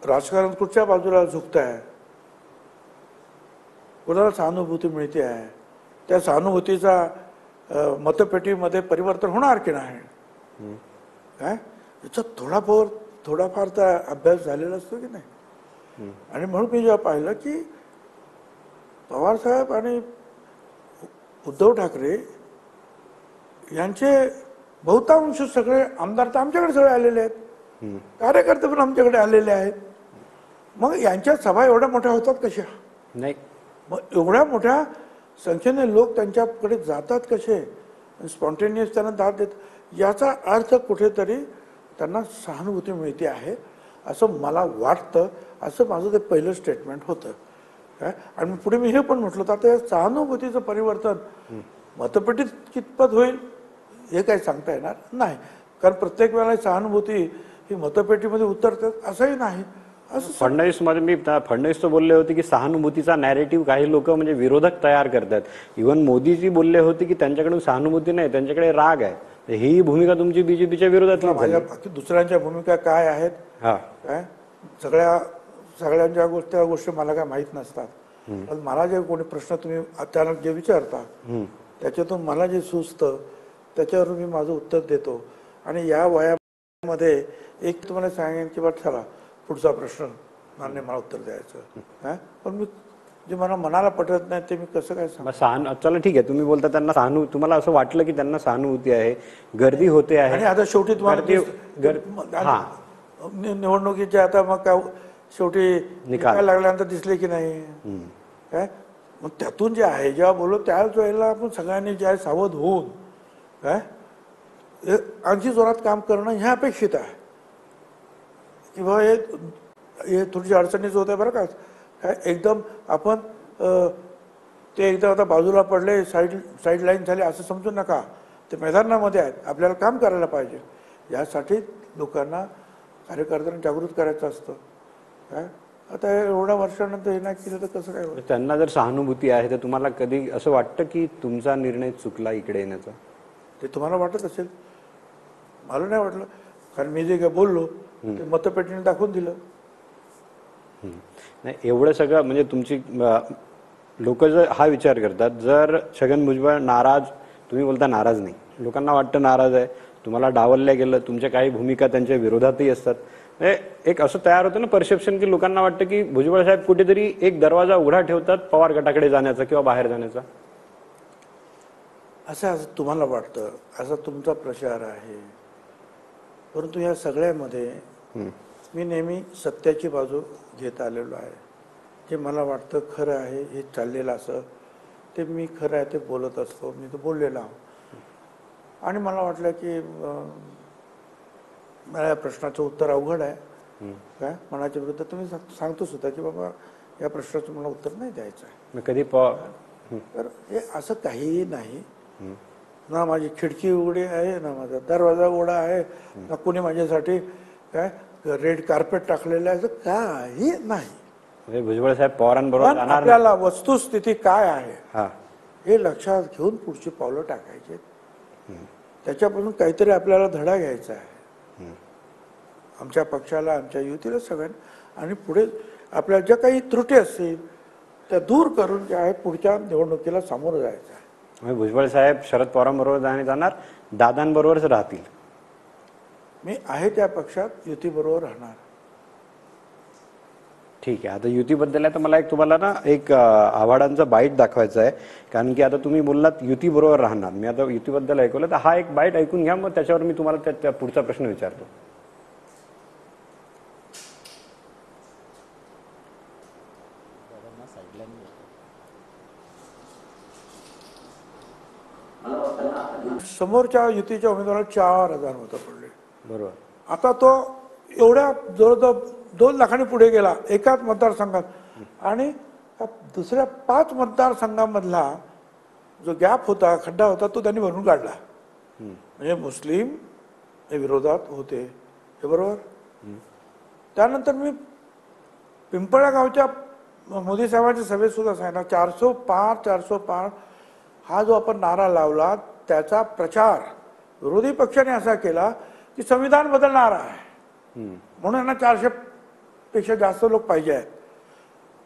राजकारण कुठच्या बाजूला झुकत आहे, कोणाला सहानुभूती मिळते आहे, त्या सहानुभूतीचा मतपेटीमध्ये परिवर्तन होणार की नाही, काय याच्यात थोडाफार तर अभ्यास झालेला असतो की नाही. आणि म्हणून मी जेव्हा पाहिलं की पवारसाहेब आणि उद्धव ठाकरे यांचे बहुतांश सगळे आमदार तर आमच्याकडे सगळे आलेले आहेत, कार्यकर्ते पण आमच्याकडे आलेले आहेत. मग यांच्या सभा एवढ्या मोठ्या होतात कशा नाही, मग एवढ्या मोठ्या संख्येने लोक त्यांच्याकडे जातात कसे, स्पॉन्टेनियस त्यांना दाद देतात, याचा अर्थ कुठेतरी त्यांना सहानुभूती मिळते आहे असं मला वाटतं. असं माझं ते पहिलं स्टेटमेंट होतं. काय आणि पुढे मी हे पण म्हटलं होतं आता या सहानुभूतीचं परिवर्तन मतपेटीत कितपत होईल हे काही सांगता येणार नाही, कारण प्रत्येक वेळेला सहानुभूती ही मतपेटीमध्ये उतरतात असंही नाही. असं फडणवीसमध्ये मी फडणवीस तर बोलले होते की सहानुभूतीचा नॅरेटिव्ह काही लोक म्हणजे विरोधक तयार करतात. इव्हन मोदीजी बोलले होते की त्यांच्याकडून सहानुभूती नाही, त्यांच्याकडे राग आहे. ही भूमिका तुमची बीजेपीच्या विरोधातली. माझ्या बाकी दुसऱ्यांच्या भूमिका काय आहेत, काय सगळ्यांच्या गोष्टी मला काय माहीत नसतात. पण मला जे कोणी प्रश्न तुम्ही अचानक जे विचारता त्याच्यातून मला जे सुचतं त्याच्यावर मी माझं उत्तर देतो. आणि या वयामध्ये एक तुम्हाला सांगेन की बा चला पुढचा प्रश्न मान्य मला उत्तर द्यायचं. पण मी जे मला मनाला पटत नाही ते मी कसं काय सांग. चला ठीक आहे, तुम्ही बोलता त्यांना तुम्हाला असं वाटलं की त्यांना सहानुभूती आहे, गर्दी होते आहे. आणि आता शेवटी तुम्हाला निवडणुकीच्या आता मग काय शेवटी निकाल लागल्यानंतर दिसले की नाही काय, मग त्यातून जे आहे जेव्हा बोललो त्याच वेळेला आपण सगळ्यांनी जे आहे सावध होऊन काय आणखी जोरात काम करणं ह्या अपेक्षित आहे. किंवा हे थोडीशी अडचणीच होत आहे बरं का. काय एकदम आपण ते एकदम आता बाजूला पडले साईड लाईन झाले असं समजू नका. ते मैदानामध्ये आहेत, आपल्याला काम करायला पाहिजे. यासाठी लोकांना कार्यकर्त्यांना जागृत करायचं असतं. काय आता एवढ्या वर्षानंतर हे नाही केलं तर कसं काय होतं. त्यांना जर सहानुभूती आहे तर तुम्हाला कधी असं वाटतं की तुमचा निर्णय चुकला इकडे येण्याचा? ते तुम्हाला वाटत असेल, मला नाही वाटलं, कारण मी जे काय बोललो ते मतपेटीने दाखवून दिलं. नाही एवढं सगळं म्हणजे तुमची लोक जर हा विचार करतात, जर छगन भुजबळ नाराज, तुम्ही बोलता नाराज नाही, लोकांना वाटतं नाराज आहे, तुम्हाला डावललं गेलं, तुमच्या काही भूमिका त्यांच्या विरोधातही असतात, म्हणजे एक असं तयार होतं ना परसेप्शन की लोकांना वाटतं की भुजबळ साहेब कुठेतरी एक दरवाजा उघडा ठेवतात पवार गटाकडे जाण्याचा किंवा बाहेर जाण्याचा. असं तुम्हाला वाटतं, असा तुमचा प्रचार आहे. परंतु या सगळ्यामध्ये मी नेहमी सत्याची बाजू घेत आलेलो आहे. जे मला वाटतं खरं आहे, हे चाललेलं असं ते मी खरं आहे ते बोलत असतो, मी तर बोललेलो आहो. आणि मला वाटलं की मला या प्रश्नाचं उत्तर अवघड आहे, काय मनाच्या विरुद्ध तुम्ही सांगतो सुद्धा की बाबा या प्रश्नाचं मला उत्तर नाही द्यायचं आहे. कधी तर हे असं काहीही नाही. ना माझी खिडकी उघडी आहे, ना माझा दरवाजा उघडा आहे, ना कोणी माझ्यासाठी काय रेड कार्पेट टाकलेलं आहे, असं काही नाही. म्हणजे भुजबळ साहेब पवारांबरोबर पण जाणार आपल्याला वस्तुस्थिती काय आहे हा हे लक्षात घेऊन पुढची पावलं टाकायची. त्याच्यापासून काहीतरी आपल्याला धडा घ्यायचा आहे आमच्या पक्षाला, आमच्या युतीला, सगळ्यांना. आणि पुढे आपल्या ज्या काही त्रुटी असतील त्या दूर करून जे आहे पुढच्या निवडणुकीला सामोरं जायचं आहे. म्हणजे भुजबळ साहेब शरद पवारांबरोबर जाणार, दादांबरोबरच राहतील. मी आहे त्या पक्षात, युतीबरोबर राहणार. ठीक आहे. आता युतीबद्दल आहे तर मला एक तुम्हाला ना एक आव्हाडांचा बाईट दाखवायचा आहे, कारण की आता तुम्ही बोललात युती बरोबर राहणार. मी आता युतीबद्दल ऐकलं तर हा एक बाईट ऐकून घ्या, मग त्याच्यावर मी तुम्हाला त्या पुढचा प्रश्न विचारतो. समोरच्या युतीच्या उमेदवाराला 4,000 मतं पडले. बरोबर. आता तो एवढ्या जवळजवळ 2 लाखांनी पुढे गेला एकाच मतदारसंघात. आणि दुसऱ्या 5 मतदारसंघामधला जो गॅप होता, खड्डा होता, तो त्यांनी भरून काढला. म्हणजे मुस्लिम हे विरोधात होते, हे बरोबर. त्यानंतर मी पिंपळा गावच्या मोदी साहेबांच्या सभेत सुद्धा सांगितलं 405 हा जो आपण नारा लावला त्याचा प्रचार विरोधी पक्षाने असा केला की संविधान बदलणार आहे म्हणून यांना 400 पेक्षा जास्त लोक पाहिजे आहेत.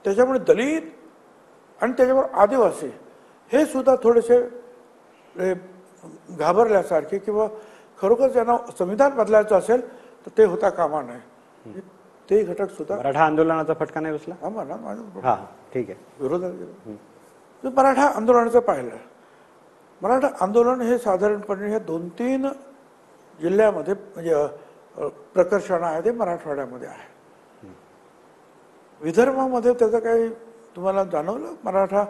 त्याच्यामुळे दलित आणि त्याच्याबरोबर आदिवासी हे सुद्धा थोडेसे घाबरल्यासारखे किंवा खरोखर ज्यांना संविधान बदलायचं असेल तर ते होता कामा नये. ते घटक सुद्धा. मराठा आंदोलनाचा फटका नाही बसला. हा ठीक आहे. विरोधात गेलो. मराठा आंदोलनाचं पाहिलं. मराठा आंदोलन हे साधारणपणे ह्या 2-3 जिल्ह्यामध्ये म्हणजे प्रकर्षण आहे ते मराठवाड्यामध्ये आहे. विदर्भामध्ये त्याचं काही तुम्हाला जाणवलं? मराठा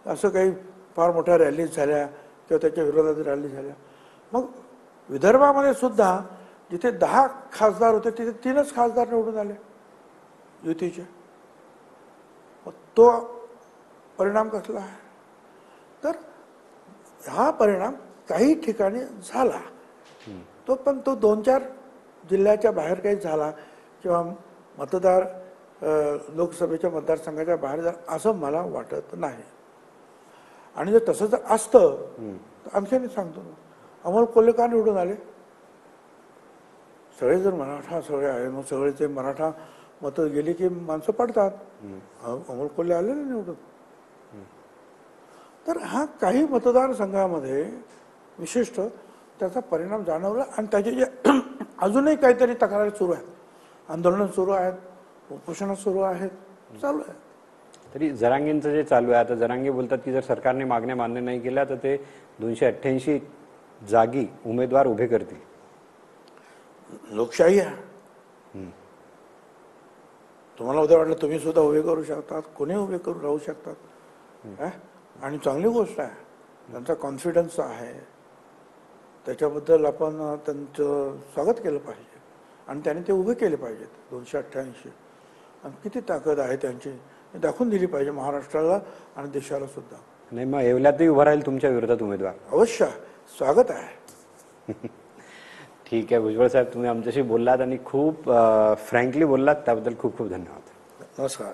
असं काही फार मोठ्या रॅलीज झाल्या किंवा त्याच्या विरोधात रॅली झाल्या. मग विदर्भामध्ये सुद्धा जिथे 10 खासदार होते तिथे 3च खासदार निवडून आले युतीचे. मग तो परिणाम कसला आहे? तर हा परिणाम काही ठिकाणी झाला, पण तो 2-4 जिल्ह्याच्या बाहेर काही झाला किंवा मतदार लोकसभेच्या मतदारसंघाच्या बाहेर झाला असं मला वाटत नाही. आणि जर तसं जर असतं तर आणखीन सांगतो, अमोल कोल्हे का निवडून आले? सगळे जर मराठा सगळे आहे, मग सगळे ते मराठा मतं गेली की माणसं पडतात. अमोल कोल्हे आले ना निवडून. तर हा काही मतदारसंघामध्ये विशिष्ट त्याचा परिणाम जाणवला. आणि त्याचे जे अजूनही काहीतरी तक्रारी सुरू आहेत, आंदोलनं सुरू आहेत, उपोषणं सुरू आहेत, चालू आहे. तरी जरांगेंचं जे चालू आहे, आता जरांगे बोलतात की जर सरकारने मागण्या मान्य नाही केल्या तर ते 288 जागी उमेदवार उभे करतील. लोकशाही आहे. तुम्हाला उद्या वाटलं तुम्ही सुद्धा उभे करू शकतात, कोणी उभे करू राहू शकतात. आणि चांगली गोष्ट आहे, त्यांचा कॉन्फिडन्स आहे, त्याच्याबद्दल आपण त्यांचं स्वागत केलं पाहिजे. आणि त्यांनी ते उभे केले पाहिजेत 288. आणि किती ताकद आहे त्यांची दाखवून दिली पाहिजे महाराष्ट्राला आणि देशाला सुद्धा. नाही, मग येवल्यातही उभा राहील तुमच्या विरोधात उमेदवार? अवश्य, स्वागत आहे. ठीक आहे भुजबळ साहेब, तुम्ही आमच्याशी बोललात आणि खूप फ्रँकली बोललात, त्याबद्दल खूप खूप धन्यवाद. नमस्कार.